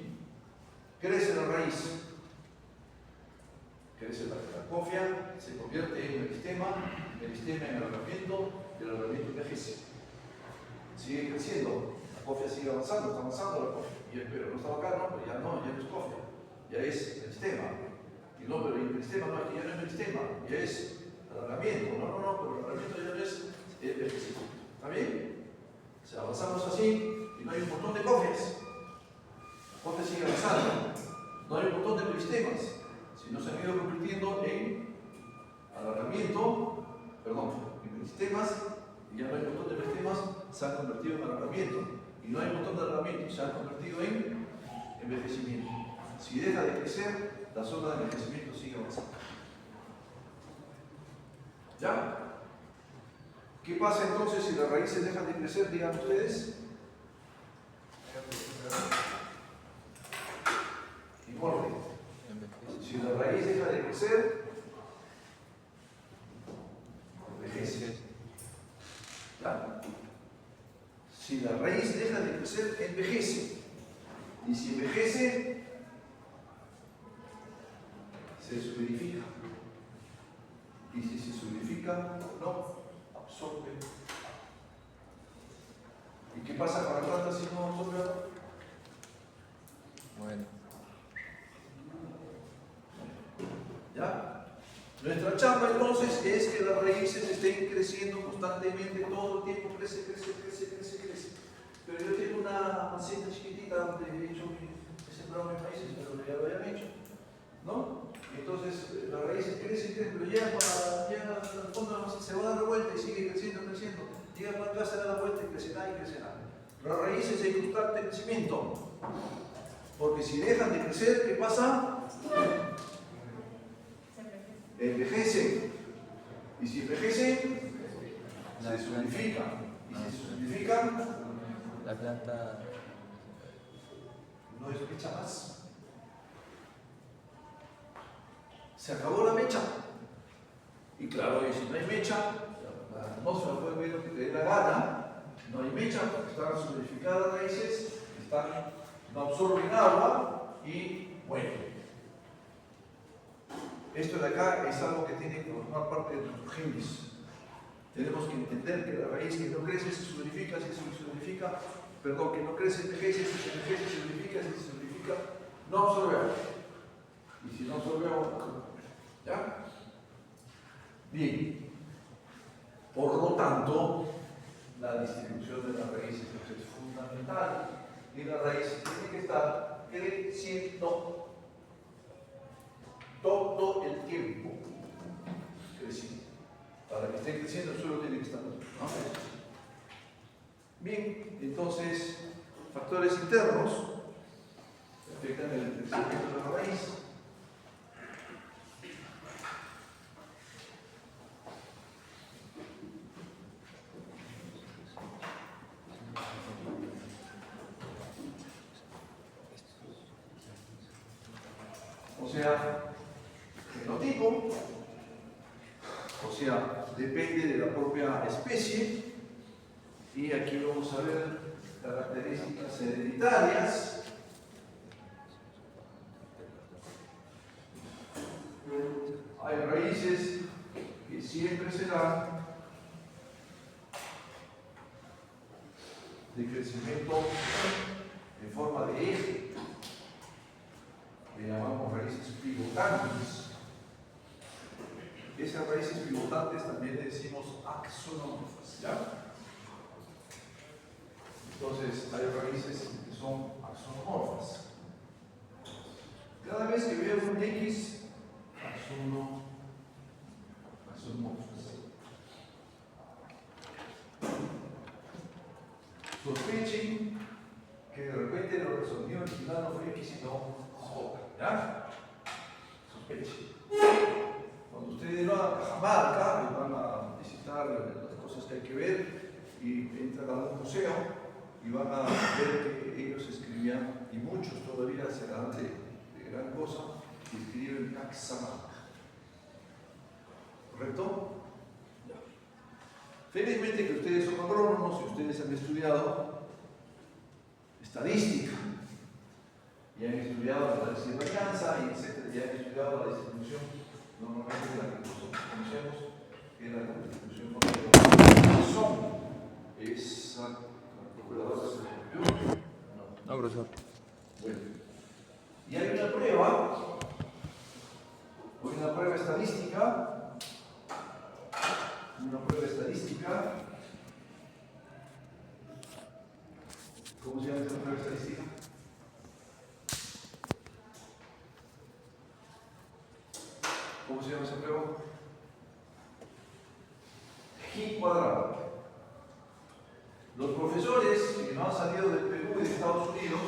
Crece la raíz. Crece la cofia, se convierte en meristema en alargamiento, y el alargamiento envejece. Sigue creciendo, la cofia sigue avanzando, está avanzando la cofia. Pero no estaba acá, no, pero ya no es cofia, ya es meristema. Y no, pero el meristema no, aquí ya no es meristema, ya es alargamiento. No, pero el alargamiento ya no es envejecimiento. ¿Está bien? O sea, avanzamos así y no hay un montón de cofias. La cofia sigue avanzando, no hay un montón de meristemas, sino se han ido convirtiendo en alargamiento, en meristemas, y ya no hay un montón de meristemas, se han convertido en alargamiento. Y no hay un montón de alargamiento, se han convertido en envejecimiento. Si deja de crecer, la zona de envejecimiento sigue avanzando. ¿Ya? ¿Qué pasa entonces si las raíces dejan de crecer? Digan ustedes. Y muerde. Si la raíz deja de crecer, envejece. ¿Ya? Si la raíz deja de crecer, envejece. Y si envejece, se solidifica. Y si se solidifica, no absorbe. ¿Y qué pasa con la planta si no absorbe agua? Bueno. ¿Ya? Nuestra chamba entonces es que las raíces estén creciendo constantemente, todo el tiempo crece. Pero yo tengo una maceta chiquitita donde he hecho he sembrado mis maíces, pero ya lo habían hecho, ¿no? Entonces las raíces crecen, pero llega al fondo de la maceta, se va a dar vuelta y sigue creciendo. Llega para acá, se da la vuelta y crecerá. Las raíces en constante crecimiento, porque si dejan de crecer, ¿qué pasa? Envejecen. Y si envejecen, se solidifican. Y si se solidifican, La planta. no es mecha más. Se acabó la mecha. Y claro, y si no hay mecha, la atmósfera puede ver lo que te dé la gana. No hay mecha porque están solidificadas las raíces, no absorben agua y mueren. Esto de acá es algo que tiene que formar parte de nuestros genes. Tenemos que entender que la raíz que no crece se solidifica, que no crece envejece, si se envejece se solidifica, no absorbe agua. Y si no absorbe agua, ¿ya? Bien. Por lo tanto, la distribución de las raíces es fundamental. Y la raíz tiene que estar creciendo todo el tiempo. Creciendo. Para que esté creciendo, el suelo tiene que estar. ¿No? Bien, entonces, factores internos afectan el crecimiento de la raíz. O sea, genotipo, o sea, depende de la propia especie. Y aquí vamos a ver características hereditarias. Hay raíces que siempre serán de crecimiento en forma de eje. Le llamamos raíces pivotantes. Esas raíces pivotantes también le decimos axonomorfas, ¿ya? Entonces, hay raíces que son axonomorfas. Cada vez que veo un X, axonomorfo. sino J. ¿Ya? Sospeche. Cuando ustedes van a Cajamarca y van a visitar las cosas que hay que ver y entran a un museo y van a ver que ellos escribían, y muchos todavía serán de gran cosa, que escriben Caxamarca. ¿Correcto? Felizmente que ustedes son agrónomos y ustedes han estudiado estadística y han estudiado la varianza y etc. Y han estudiado la distribución normalmente de la que nosotros conocemos, que era la distribución con son. Esa calculadora se rompió. No, profesor. Bueno. Y hay una prueba estadística. Una prueba estadística. ¿Cómo se llama esa prueba estadística? ¿Cómo se llama esa prueba? G cuadrado. Los profesores que no han salido del Perú y de Estados Unidos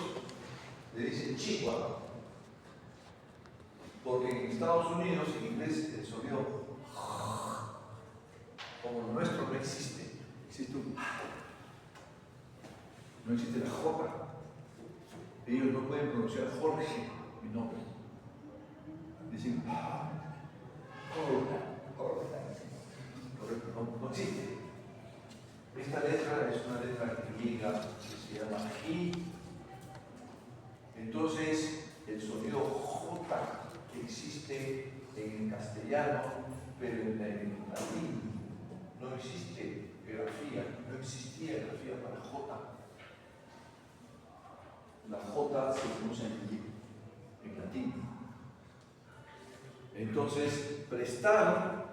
le dicen chi cuadrado. Porque en Estados Unidos, en inglés, el sonido como el nuestro no existe. Existe un no existe la J. Ellos no pueden pronunciar Jorge, mi nombre. Dicen no existe. Esta letra es una letra griega que se llama G. Entonces, el sonido J existe en el castellano, pero en el latín no existe grafía, no existía grafía para J. La J se pronuncia en latín. Entonces, prestaron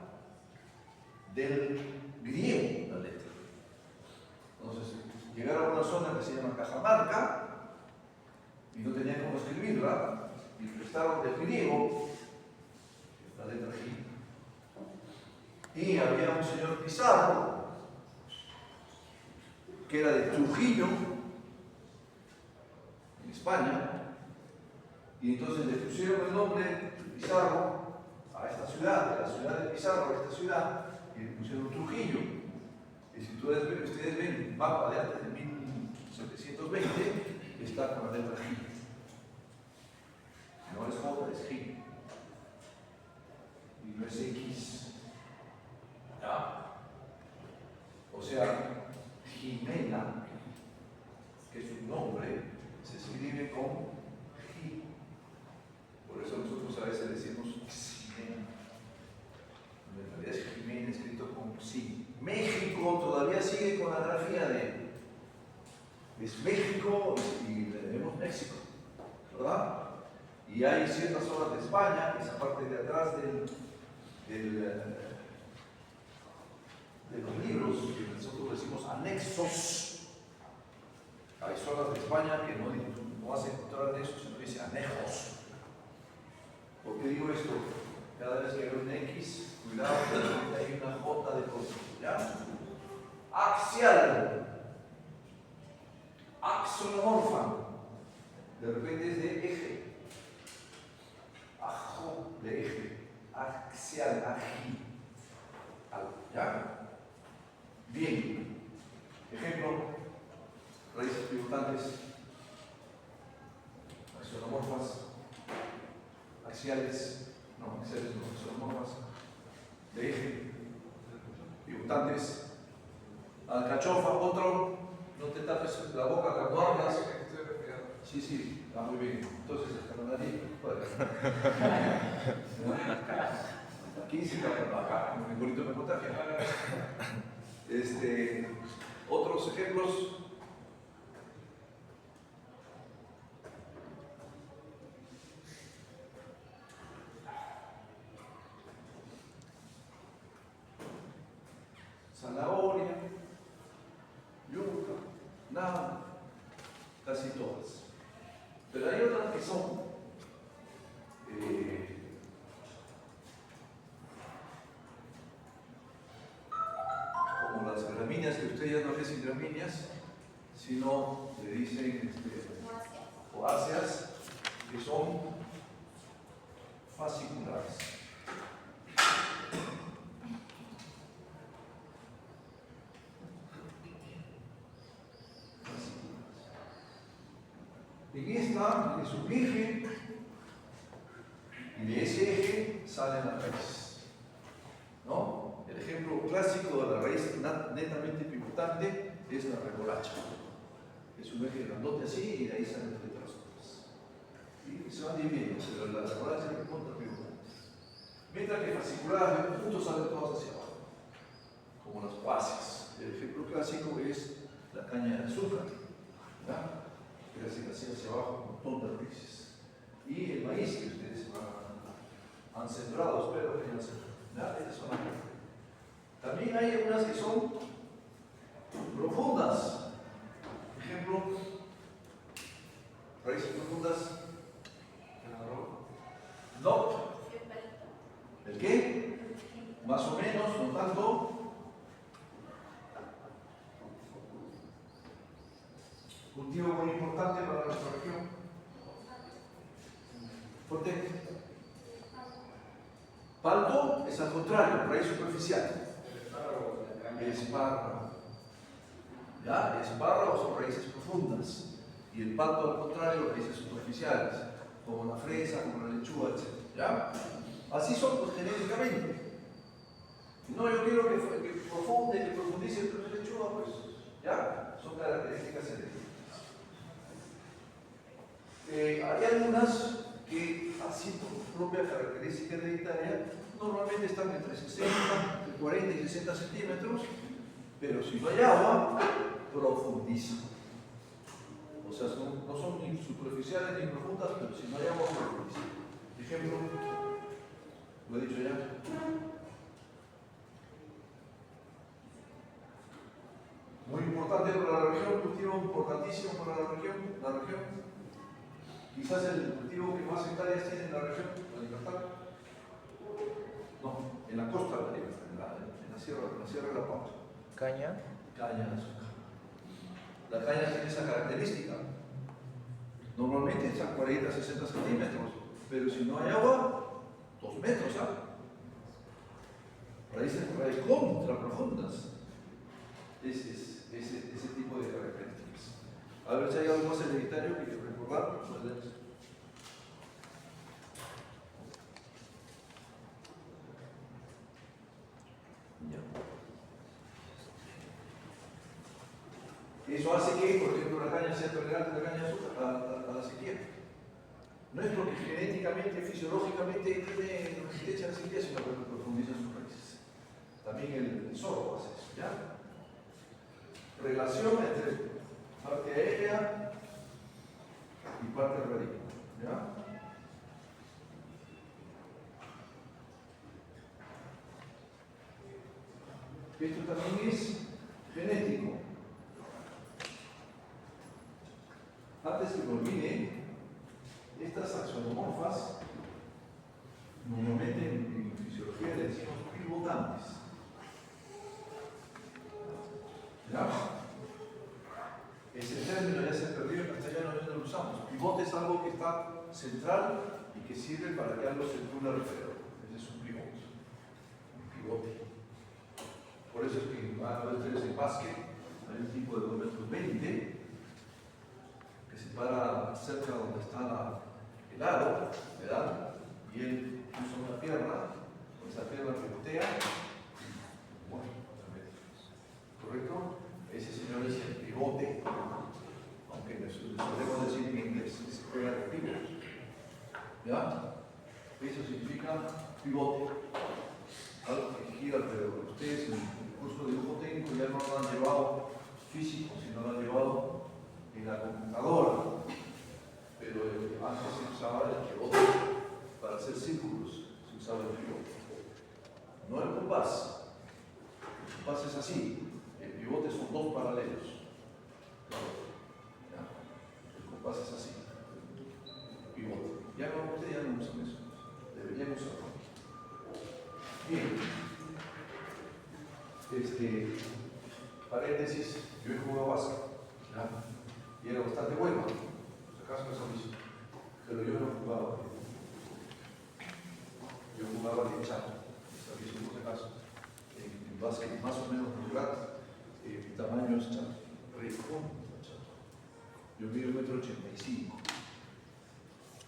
del griego la letra. Entonces, llegaron a una zona que se llama Cajamarca y no tenían cómo escribirla, y prestaron del griego la letra G. Y había un señor Pizarro, que era de Trujillo, en España, y entonces le pusieron el nombre de Pizarro a esta ciudad, de la ciudad de Pizarro a esta ciudad, y le pusieron Trujillo. Y si ustedes ven un mapa de antes de 1720, está con la letra G. No es J, es G. Y no es X. ¿Ya? O sea, Jimena, que es un nombre, se escribe con G. Por eso nosotros a veces decimos Ximena. En realidad es Jimena escrito con sí. México todavía sigue con la grafía de es México y le debemos México, ¿verdad? Y hay ciertas zonas de España, esa parte de atrás de los libros, que nosotros decimos anexos. Hay zonas de España que no vas a encontrar anexos, sino dice anejos. ¿Por qué digo esto? Cada vez que hay un X, cuidado, que hay una J de cosas, ¿ya? Axial. Axonomorfa. De repente es de eje. Ajo de eje. Axial, ají. ¿Ya? Bien. Ejemplo. Raíces pivotantes. Axonomorfas. Axiales. No, axiales no, axonomorfas. De eje. Pivotantes. Alcachofa, otro. No te tapes la boca cuando hablas. Sí, sí, está muy bien. Entonces, hasta la nariz, aquí se tapa acá, muy bonito me contagia. Otros ejemplos. Zanahoria, yuca, nada, casi todas. Pero hay otras que son como las gramíneas, que ustedes ya no le dicen gramíneas, sino le dicen oáceas, que son fasciculares. En esta es un eje y de ese eje salen las raíces, ¿no? El ejemplo clásico de la raíz netamente pivotante es la remolacha. Es un eje grandote así y de ahí salen las letras otras. Y se van dividiendo, pero la remolacha es contrapivotante. Mientras que fasciculares de un punto salen todas hacia abajo, como las bases. El ejemplo clásico es la caña de azúcar, ¿verdad? Que hacia abajo con un montón de raíces. Y el maíz que ustedes han sembrado, espero que hayan sembrado. Esas son las. También hay algunas que son profundas. Por ejemplo, raíces profundas. No. ¿El qué? Más o menos, no tanto. Cultivo muy importante para nuestra región. ¿Por qué? Palto es al contrario, raíz superficial. Espárrago. ¿Ya? Espárragos son raíces profundas. Y el palto al contrario, raíces superficiales, como la fresa, como la lechuga, etc. ¿Ya? Así son pues, genéticamente. No, yo quiero que profundice la lechuga, pues, ¿ya? Son características genéticas. Hay algunas que, así por propia característica hereditaria, normalmente están entre 40 y 60 centímetros, pero si no hay agua, profundísimo. O sea, no son ni superficiales ni profundas, pero si no hay agua, profundísimo. Ejemplo, lo he dicho ya. Muy importante para la región, cultivo importantísimo para la región. Quizás el cultivo que más hectáreas tiene en la región, la Libertad. No, en la costa de la Libertad, en la sierra de la Pampa. Caña. Caña de azúcar. La caña tiene esa característica. Normalmente están 40 a 60 centímetros, pero si no hay agua, 2 metros, ¿sabes? Raíces contra profundas. Ese tipo de características. A ver si hay algo más hereditario que recordar. Eso hace que, por ejemplo, la caña sea tolerante a la caña de azúcar, a la sequía. No es porque genéticamente, fisiológicamente tiene resistencia a la sequía, sino porque profundiza sus raíces. También el sorgo hace eso, ¿ya? Relación entre parte aérea y parte radical, ¿ya? Esto también es genético. Antes que me olvide, estas axonomorfas, normalmente en fisiología le decimos pivotantes. ¿Ya? Ese término ya se perdió en castellano, ya no lo usamos. Pivote es algo que está central y que sirve para que algo circule alrededor. Ese es un pivote. Un pivote. Por eso es que van a ver ustedes en básquet, hay un tipo de 2,20 m que se para cerca donde está el aro, ¿verdad? Y él usa una pierna, con esa pierna pivotea. Bueno, ¿correcto? Ese señor es el pivote, aunque le solemos decir en inglés, se juega de pivot. ¿Ya? Eso significa pivote. Algo que gira alrededor. Ustedes en el curso de dibujo técnico ya no lo han llevado físico, sino lo han llevado en la computadora. Pero antes se usaba el pivote para hacer círculos, se usaba el pivote. No el compás. El compás es así. El pivote son 2 paralelos. ¿Ya? El compás es así. Pivote. Ya no, ustedes ya no usan eso. Deberían usarlo. Bien. Paréntesis, yo he jugado básquet. ¿Ya? Y era bastante bueno. Por si acaso eso mismo. pero yo no jugaba. Yo jugaba de chato, ¿sabes? Por si acaso. En básquet más o menos regular, tamaños chato, chato. Yo mido 1,85 m.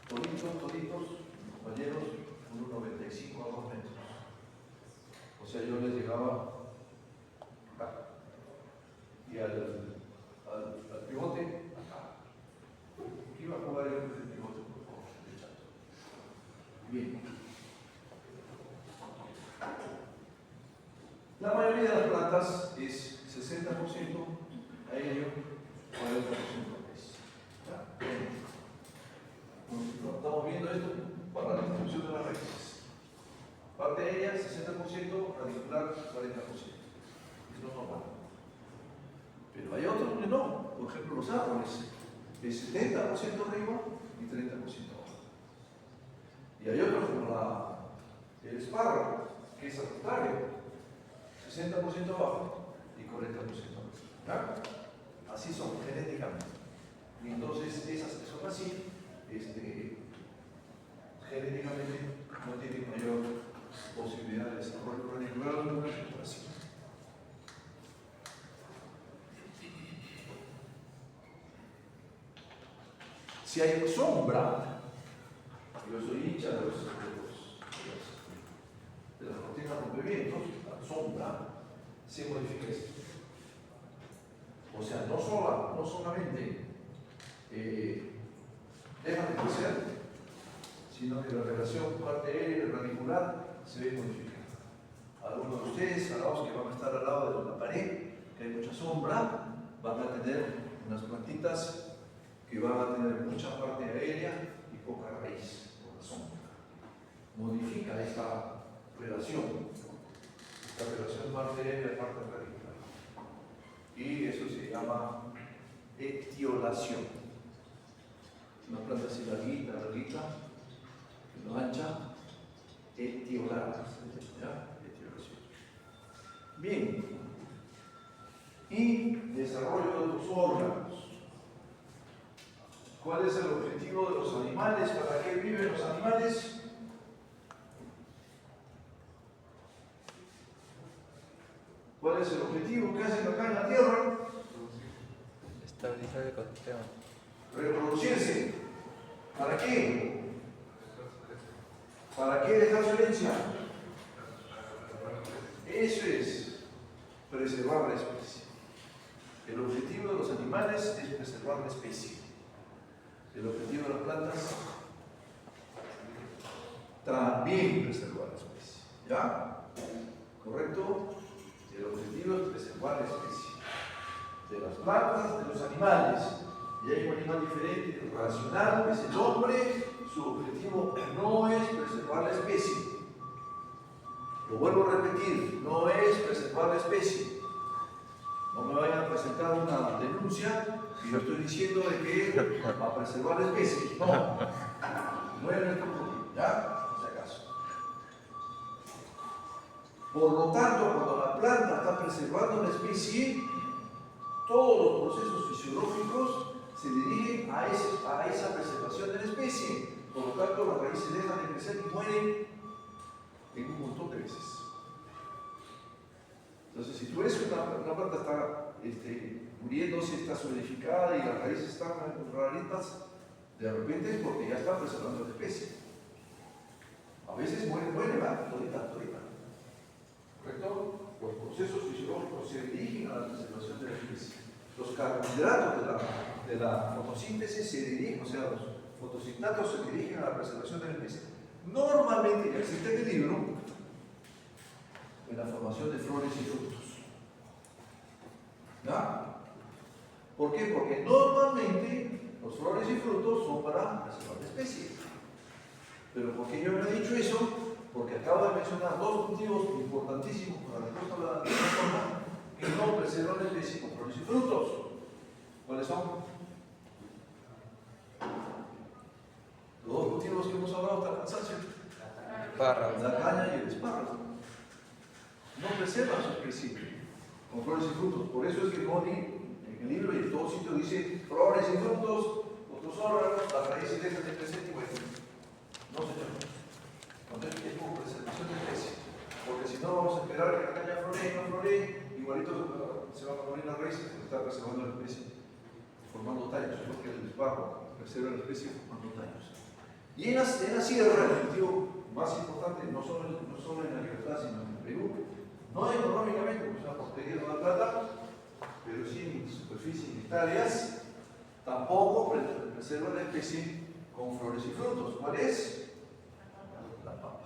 Toditos, compañeros, 1,95 a 2 metros. O sea, yo les llegaba acá. Y al pivote, acá. Iba a jugar el pivote, por favor, de chato. Bien. La mayoría de las plantas es 60% aéreo, 40% pez. Estamos viendo esto para la distribución de las raíces. Parte aérea, 60%, radicular, 40%. Eso es normal. Pero hay otros que no. Por ejemplo, los árboles, es 70% arriba y 30% abajo. Y hay otros como el espárrago, que es al contrario. 60% abajo y 40% arriba. Así son genéticamente. Y entonces esas que son así, genéticamente no tienen mayor posibilidad de desarrollo radicular que así. Si hay sombra, yo soy hincha de las cortinas rompevientos, la sombra se modifica esto. O sea, no solamente deja de crecer, sino que la relación parte aérea y radicular se ve modificada. Algunos de ustedes, a los que van a estar al lado de la pared, que hay mucha sombra, van a tener unas plantitas que van a tener mucha parte aérea y poca raíz por la sombra. Modifica esta relación parte aérea, parte radicular. Y eso se llama etiolación. Una planta así larguita, no ancha, etiolada. Etiolación. Bien. Y desarrollo de los órganos. ¿Cuál es el objetivo de los animales? ¿Para qué viven los animales? ¿Cuál es el objetivo que hacen acá en la Tierra? Estabilizar el ecosistema. Reproducirse. ¿Para qué? ¿Para qué dejar su herencia? Eso es preservar la especie. El objetivo de los animales es preservar la especie. El objetivo de las plantas también preservar la especie. ¿Ya? ¿Correcto? El objetivo es preservar la especie. De las plantas, de los animales. Y hay un animal diferente, racional, que es el hombre. Su objetivo no es preservar la especie. Lo vuelvo a repetir, no es preservar la especie. No me vayan a presentar una denuncia y yo estoy diciendo de que va a preservar la especie. No, no es nuestro objetivo, ¿ya? Por si acaso. Por lo tanto, cuando la planta está preservando la especie, todos los procesos fisiológicos se dirigen a esa preservación de la especie. Por lo tanto, las raíces dejan de crecer y mueren en un montón de veces. Entonces, si tú ves que una planta está muriéndose, está solidificada y las raíces están raritas, de repente es porque ya está preservando la especie. A veces muere, va, todita. ¿Correcto? Los procesos fisiológicos se dirigen a la preservación de la especie. Los carbohidratos de la fotosíntesis se dirigen, o sea, los fotosintatos se dirigen a la preservación de la especie. Normalmente, ya existe en el libro, en la formación de flores y frutos. ¿Ya? ¿Por qué? Porque normalmente los flores y frutos son para preservar la especie. Pero ¿por qué yo no he dicho eso? Porque acabo de mencionar dos motivos importantísimos para la respuesta de la forma que no preservan la especie con flores y frutos. ¿Cuáles son? Los dos motivos que hemos hablado hasta el cansancio. La caña y el espárrago. No preservan su especie con flores y frutos. Por eso es que Moni, en el libro y en todo sitio, dice flores y frutos, otros órganos, las raíces dejan de crecer y bueno, no señor. Cuando es tiempo de preservación de especie. Porque si no vamos a esperar que la caña floree, no floree, igualito se van a morir las raíces porque está preservando la especie, formando tallos, porque el barro preserva la especie formando tallos. Y en la sierra, el objetivo más importante, no solo en la libertad, sino en el Perú, no económicamente, porque es una portería de la plata, pero sí en superficies y hectáreas, tampoco preserva la especie con flores y frutos. ¿Cuál es? La papa.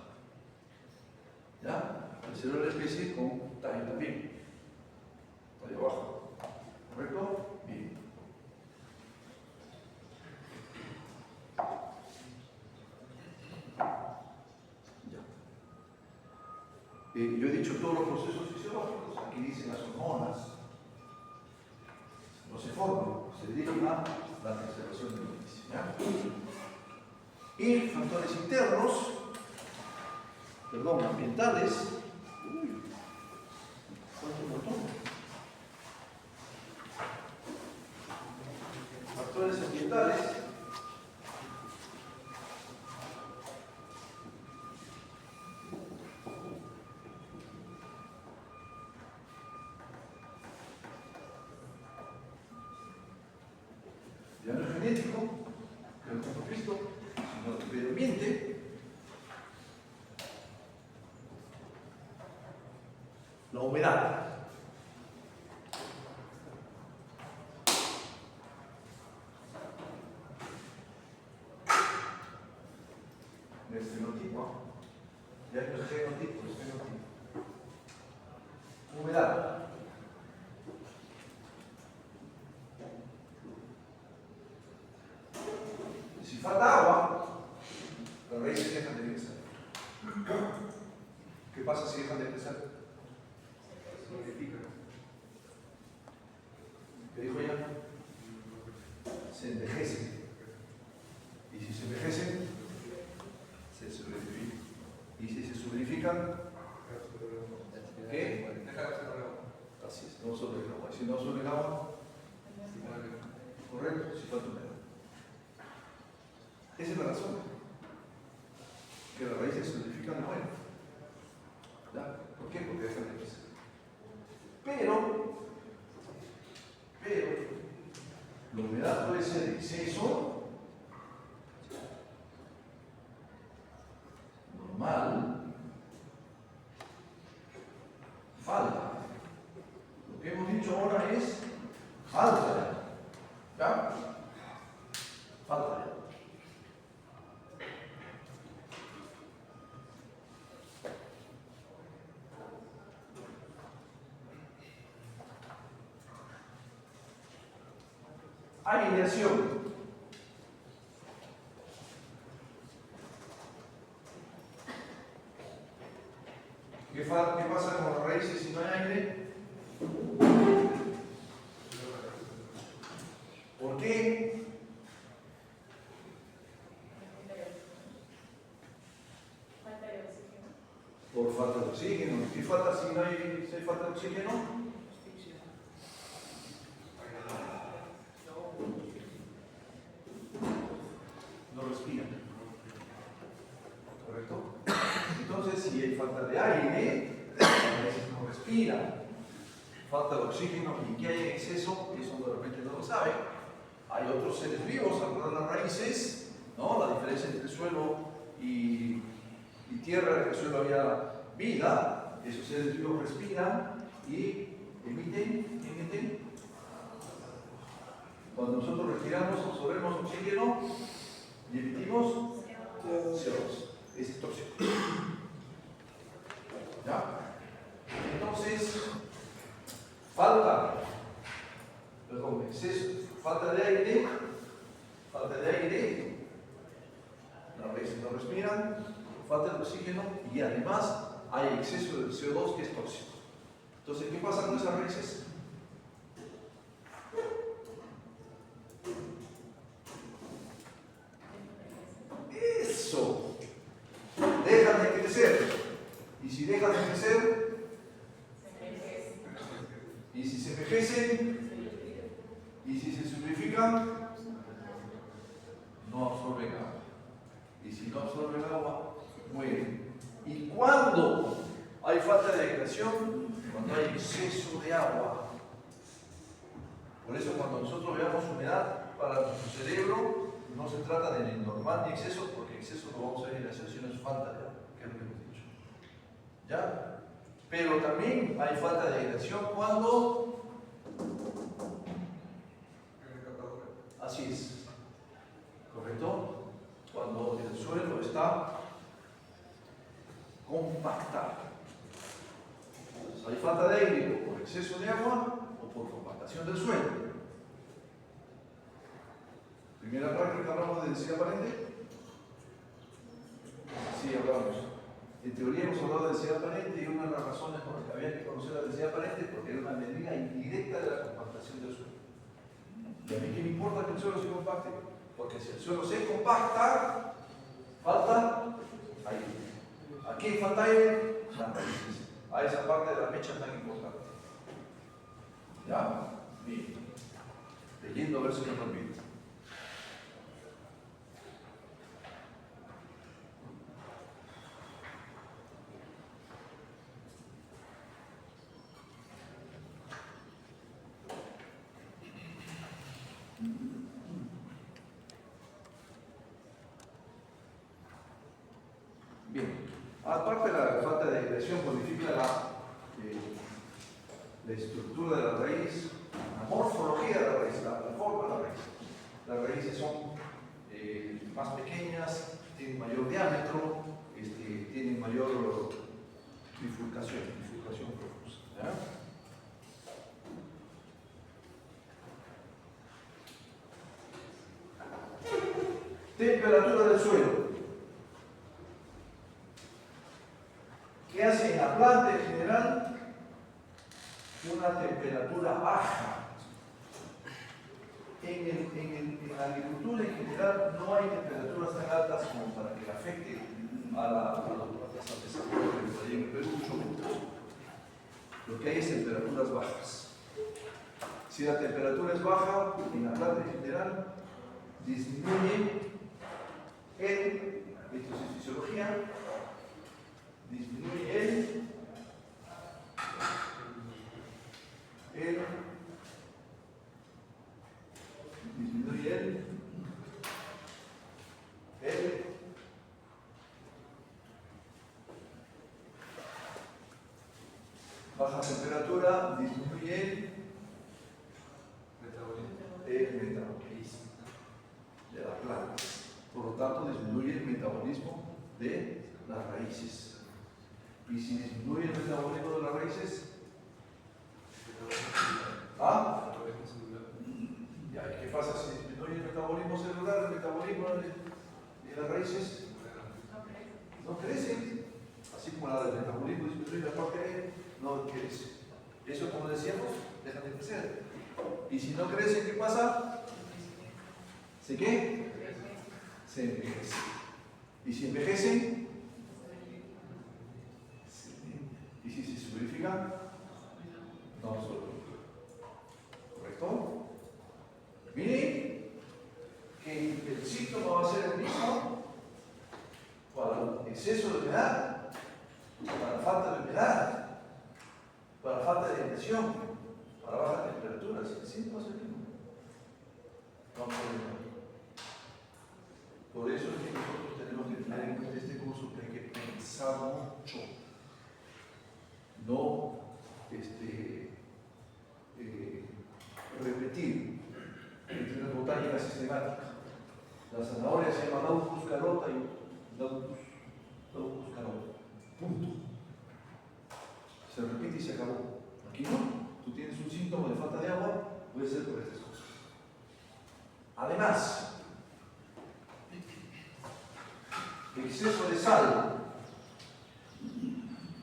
¿Ya? Preserva la especie con tallo también. Tallo abajo. ¿Correcto? Bien. Yo he dicho todos los procesos fisiológicos, aquí dicen las hormonas, no se forman, se dedican a la preservación de la especie. Y factores internos, ambientales, ¿cuánto botón? Factores ambientales, ya no es genético, que lo hemos visto, sino del medio ambiente. La humedad. El fenotipo. Ya no es genotipo, es fenotipo. Humedad. Si falta agua, las raíces dejan de crecer. ¿Qué pasa si dejan de crecer? ¿Qué dijo ella? Se envejecen. Y si se envejecen, se solidifican. Y si se solidifican, ¿qué? Así es, no sobre el agua. Si no sobre el agua, correcto, si falta humedad. Esa es la razón. Que las raíces se solidifican de nuevo. ¿Ya? ¿Por qué? Porque dejan de crecer. Pero, la humedad puede ser exceso, normal, falta. Lo que hemos dicho ahora es falta. ¿Ya? Falta. Alineación. ¿Qué pasa con las raíces si no hay aire? ¿Por qué? Por falta de oxígeno. ¿Qué falta si hay falta de oxígeno? No respiran. ¿Correcto? Entonces, si hay falta de aire, a veces no respira. Falta de oxígeno y que hay en exceso, eso de repente no lo sabe. Hay otros seres vivos alrededor de las raíces, ¿no? La diferencia entre suelo y tierra, en el suelo había vida, esos seres vivos respiran y emiten. Cuando nosotros respiramos, absorbemos oxígeno y emitimos CO2. Ese es tóxico. ¿Ya? Entonces, exceso, falta de aire, las raíces no respiran, falta de oxígeno y además hay exceso de CO2 que es tóxico. Entonces, ¿qué pasa con esas raíces? Eso. Dejan de crecer. Y si dejan de crecer, y si se envejecen, y si se solidifican, cuando hay exceso de agua. Por eso cuando nosotros veamos humedad para nuestro cerebro, no se trata de ni normal ni exceso, porque exceso no vamos a ir a hacer, sino es falta de agua, que es lo que hemos dicho. ¿Ya? Pero también hay falta de aireación cuando... Así es. ¿Correcto? Cuando el suelo está compactado. Entonces, hay falta de aire por exceso de agua o por compactación del suelo. Primera práctica, hablamos de densidad aparente. Sí, hablamos. En teoría hemos hablado de densidad aparente y una de las razones por las que había que conocer la densidad aparente es porque era una medida indirecta de la compactación del suelo. ¿Y a mí qué me importa que el suelo se compacte? Porque si el suelo se compacta, falta aire. ¿A quién falta aire? Las raíces. A esa parte de la mecha tan importante. ¿Ya? Bien. Leyendo a ver si no me olvido. Bien, aparte de la falta de aireación modifica la estructura de la raíz, la morfología de la raíz, la forma de la raíz. Las raíces son más pequeñas, tienen mayor diámetro, tienen mayor bifurcación profusa. ¿Ya? Temperatura del suelo. ¿Qué hace en la planta en general? Una temperatura baja. En la agricultura en general no hay temperaturas tan altas como para que afecte a las plantas al desarrollo en el Perú, mucho menos. Lo que hay es temperaturas bajas. Si la temperatura es baja, en la planta en general, disminuye esto es fisiología, disminuye baja temperatura, disminuye el metabolismo de la planta. Por lo tanto, disminuye el metabolismo de las raíces. Y si disminuye el metabolismo de las raíces, ¿ah? Ya, ¿qué pasa si disminuye el metabolismo celular, el metabolismo de las raíces? No crecen. Así como la del metabolismo disminuye la parte aérea, no crece. Eso, como decíamos, dejan de crecer. Y si no crecen, ¿qué pasa? ¿Se qué? Se envejecen. Y si envejecen, y si se solidifican, no solidifican. ¿Correcto? Miren que el síntoma va a ser el mismo para exceso de humedad, para falta de humedad, para falta de aireación, para bajas temperaturas. El síntoma es el mismo. No problema. Por eso es que nosotros tenemos que tener en cuenta este curso que hay que pensar mucho. No repetir entre las botánicas sistemáticas. La zanahoria se llama Daucus carota y Daucus carota. Punto. Se repite y se acabó. Aquí no. Tú tienes un síntoma de falta de agua, puede ser por estas cosas. Además, exceso de sal.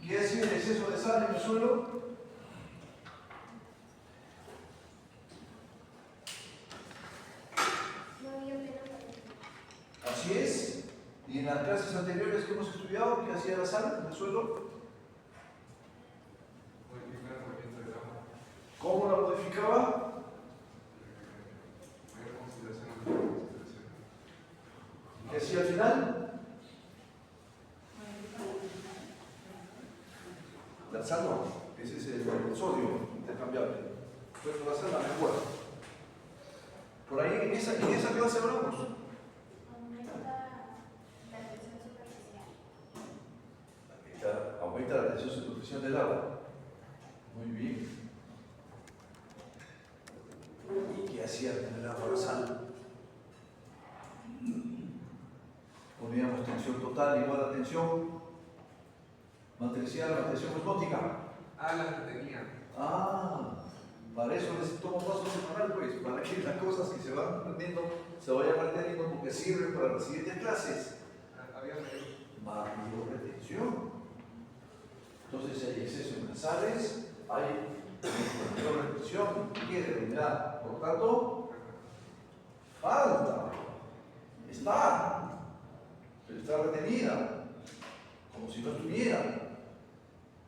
¿Qué hace el exceso de sal en el suelo? Así es. Y en las clases anteriores que hemos estudiado, ¿qué hacía la sal en el suelo? Modificar el movimiento del agua. ¿Cómo la modificaba? Mayor consideración. ¿Qué hacía al final? La sal no. ese es el sodio intercambiable. Pues va a ser la mejor. Por ahí en esa clase hablamos. Aumenta la tensión superficial del agua. Muy bien. ¿Y qué hacía con el agua la sal? Poníamos tensión total igual a tensión matricial, la tensión osmótica. Ah, la mantequilla. Para eso les tomo paso semanal, pues, para que las cosas que se van aprendiendo se vayan manteniendo como que sirven para las siguientes clases. Había medio. Mayor retención. Entonces, si hay exceso en las sales, hay mayor retención de la unidad. Por lo tanto, falta. Pero está retenida, como si no estuviera.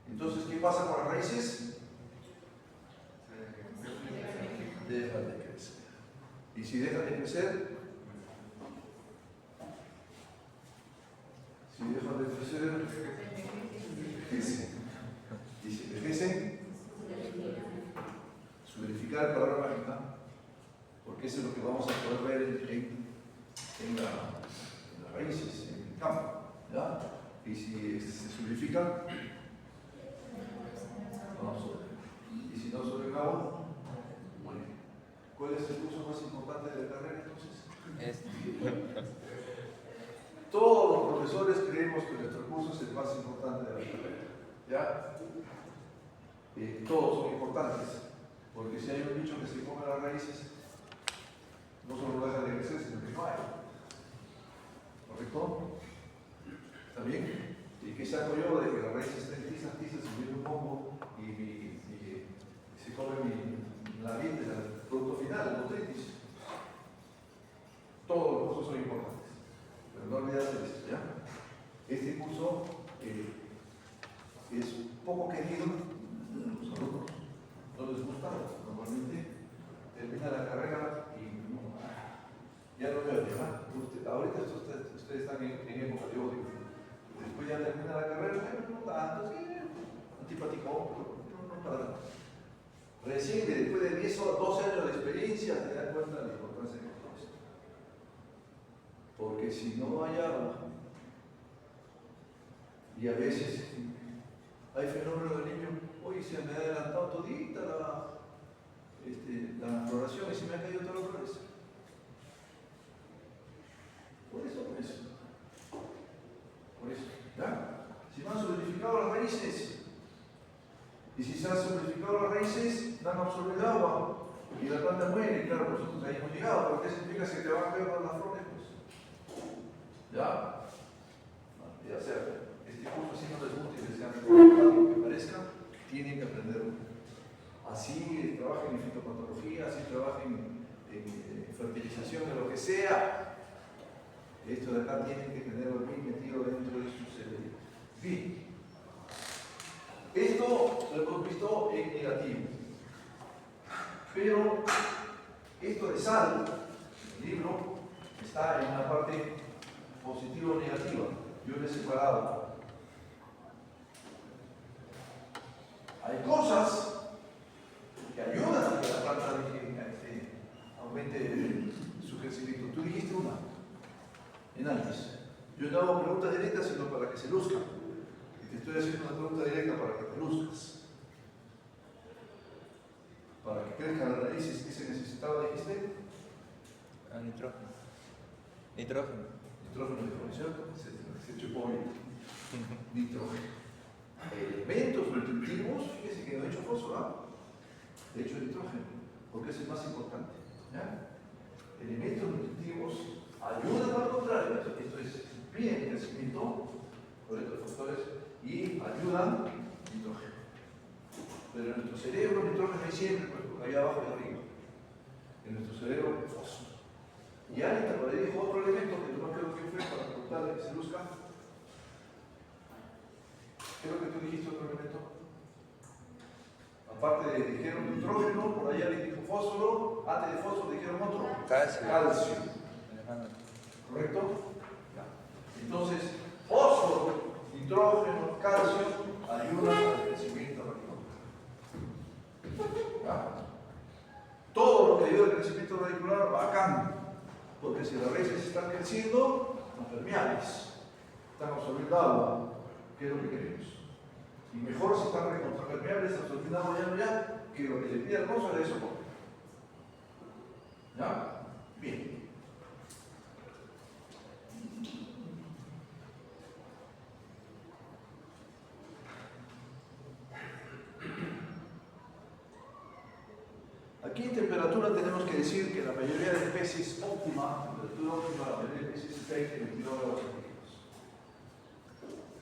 Entonces, ¿qué pasa con las raíces? Dejan de crecer. Y si dejan de crecer, envejecen. Y si envejecen, solidificar la palabra mágica, porque eso es lo que vamos a poder ver en las raíces, en el campo. ¿Ya? Y si se solidifican, vamos sobre. Y si no sobre el agua, bueno. ¿Cuál es el curso más importante de la carrera entonces? Todos los profesores creemos que nuestro curso es el más importante de la carrera. ¿Ya? Todos son importantes, porque si hay un bicho que se come las raíces, no solo deja de crecer, sino que no hay. ¿Correcto? ¿Está bien? ¿Y qué saco yo de que las raíces estén tizas, y viene un hongo y se come la vida del producto final, el botrytis? Todos los cursos son importantes, pero no olvidarse de esto, ¿ya? Este curso es poco querido, los alumnos no les gusta, normalmente termina la carrera y ya no veo, ¿verdad? Ahorita ustedes están en época de odio. Después ya termina la carrera, no tanto, sí, antipático, pero no para tanto. Recién después de 10 o 12 años de experiencia te das cuenta de la importancia de todo esto. Porque si no hay agua, y a veces hay fenómenos del niño, hoy se me ha adelantado todita la floración y se me ha caído toda la flores. Por eso, ¿ya? Si no han solidificado las raíces, y si se han solidificado las raíces, no han absorbido agua, y la planta muere, y claro, nosotros ahí hemos llegado, pero ¿qué significa que te van a pegar las flores? Pues, ¿ya? Ya sea, este curso si no les gusta y les sea algo que parezca, tienen que aprenderlo. Así trabajen en fitopatología, así trabajen en fertilización, de lo que sea. Esto de acá tienen que tenerlo bien metido dentro de su cerebro. Bien. Esto lo hemos visto en negativo. Pero esto de sal, el libro, está en una parte positiva o negativa. Yo lo he separado. Hay cosas que ayudan a que la planta aumente su crecimiento. Tú dijiste una, en antes. Yo no hago preguntas directas, sino para que se luzcan. Y te estoy haciendo una pregunta directa para que te luzcas. Para que crezcan las raíces que se necesitaba, dijiste. Nitrógeno. Nitrógeno, ¿cierto? Se chupó bien. Nitrógeno. Elementos nutritivos, fíjese que no he hecho fósforo, ¿ah? He hecho nitrógeno, porque es el más importante. ¿Ya? Elementos nutritivos ayudan al contrario, esto es bien crecimiento, por estos factores, y ayudan nitrógeno. Pero en nuestro cerebro nitrógeno hay siempre, pues, allá abajo y arriba. En nuestro cerebro, fósforo. Y Anita por ahí dijo otro elemento que no creo que fue para preguntarle que se luzca. Creo que tú dijiste otro elemento. Aparte de dijeron nitrógeno, por allá le dijo fósforo, antes de fósforo dijeron otro. Calcio. ¿Correcto? Ya. Entonces, fósforo, nitrógeno, calcio ayudan al crecimiento radical. crecimiento radicular, bacán, porque si las raíces están creciendo, son permeables, están absorbiendo agua, que es lo que queremos. Y mejor si están recontrapermeables, absorbiendo agua ya, que lo que le pide al mozo es eso. ¿Ya? Bien. Aquí en temperatura tenemos que decir que la mayoría de especies óptima, temperatura óptima, la mayoría de especies es 20 y 22 grados centígrados.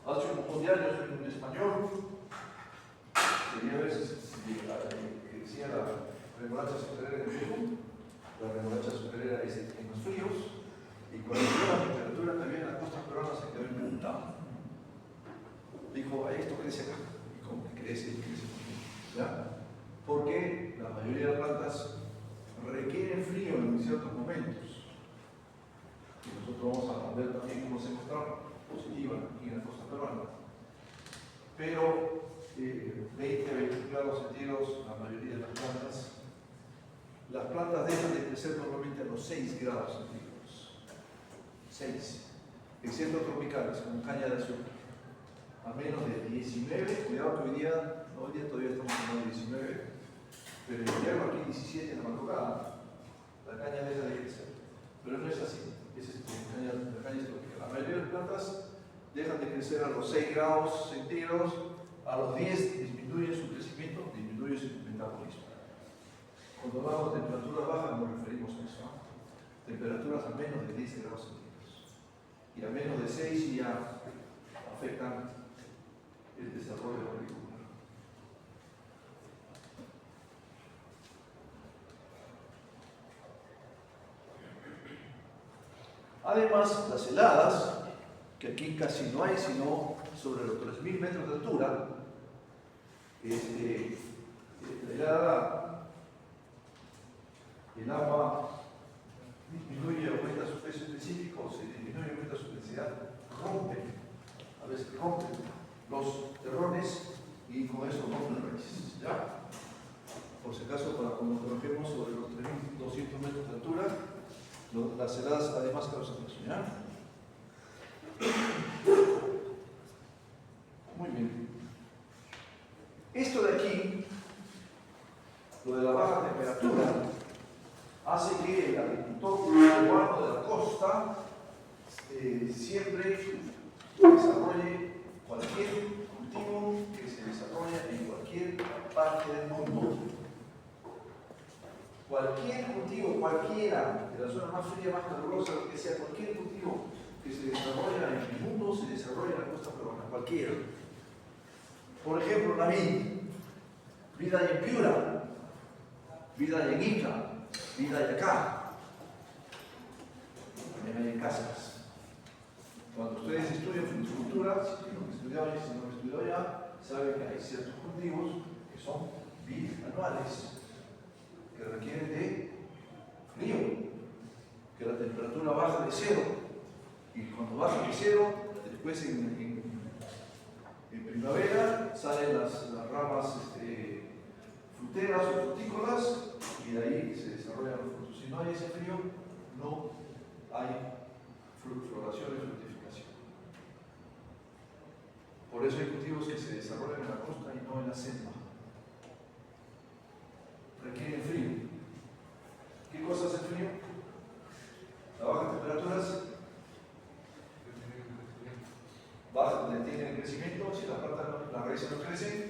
Hace un montón de años en español, quería ver si decía la remolacha superera en Perú, la remolacha superera es en los fríos, y cuando vio la temperatura que había en la costa peruana se quedó impactado. Dijo, esto crece acá, y como que crece, ¿ya? Porque la mayoría de las plantas requieren frío en ciertos momentos. Y nosotros vamos a ver también cómo se muestra positiva aquí en la costa peruana. Pero 20 a 21 grados centígrados la mayoría de las plantas dejan de crecer normalmente a los 6 grados centígrados. 6. Excepto tropicales, como caña de azúcar. A menos de 19, cuidado que hoy día todavía estamos en 19, pero en invierno aquí 17 en la madrugada, la caña deja de crecer. Pero no es así, la caña es tropical. La mayoría de las plantas dejan de crecer a los 6 grados centígrados, a los 10 disminuye su crecimiento, disminuye su metabolismo. Cuando hablamos de temperaturas bajas nos referimos a eso, ¿no? Temperaturas a menos de 10 grados centígrados. Y a menos de 6 ya afectan el desarrollo radicular. Además, las heladas, que aquí casi no hay, sino sobre los 3.000 metros de altura, la helada, el agua disminuye, aumenta su peso específico, se disminuye, aumenta su densidad, a veces rompen los terrones y con eso rompen las raíces. ¿Ya? Por si acaso, para cuando trabajemos sobre los 3.200 metros de altura, las heladas además causan eso. ¿Ya? Muy bien. Esto de aquí, lo de la baja temperatura, hace que el agricultor peruano de la costa siempre desarrolle cualquier cultivo que se desarrolla en cualquier parte del mundo. Cualquier cultivo, cualquiera, de la zona más fría, más calurosa, lo que sea, cualquier cultivo que se desarrolla en el mundo se desarrolla en la costa peruana, cualquiera. Por ejemplo, la vida hay en Piura, vida hay en Ica, vida hay acá, también hay en Cáceres. Cuando ustedes estudian floricultura, si no han estudiado ya, si no han estudiado ya, saben que hay ciertos cultivos que son bianuales, que requieren de frío, que la temperatura baja de 0, y cuando baja de 0, después en primavera salen las ramas fruteras o frutícolas, y de ahí se desarrollan los frutos. Si no hay ese frío, no hay floración y fructificación. Por eso hay cultivos que se desarrollan en la costa y no en la selva. Requieren frío. ¿Qué cosa hace el frío? Las bajas temperaturas detienen el crecimiento. Si las raíces no crecen,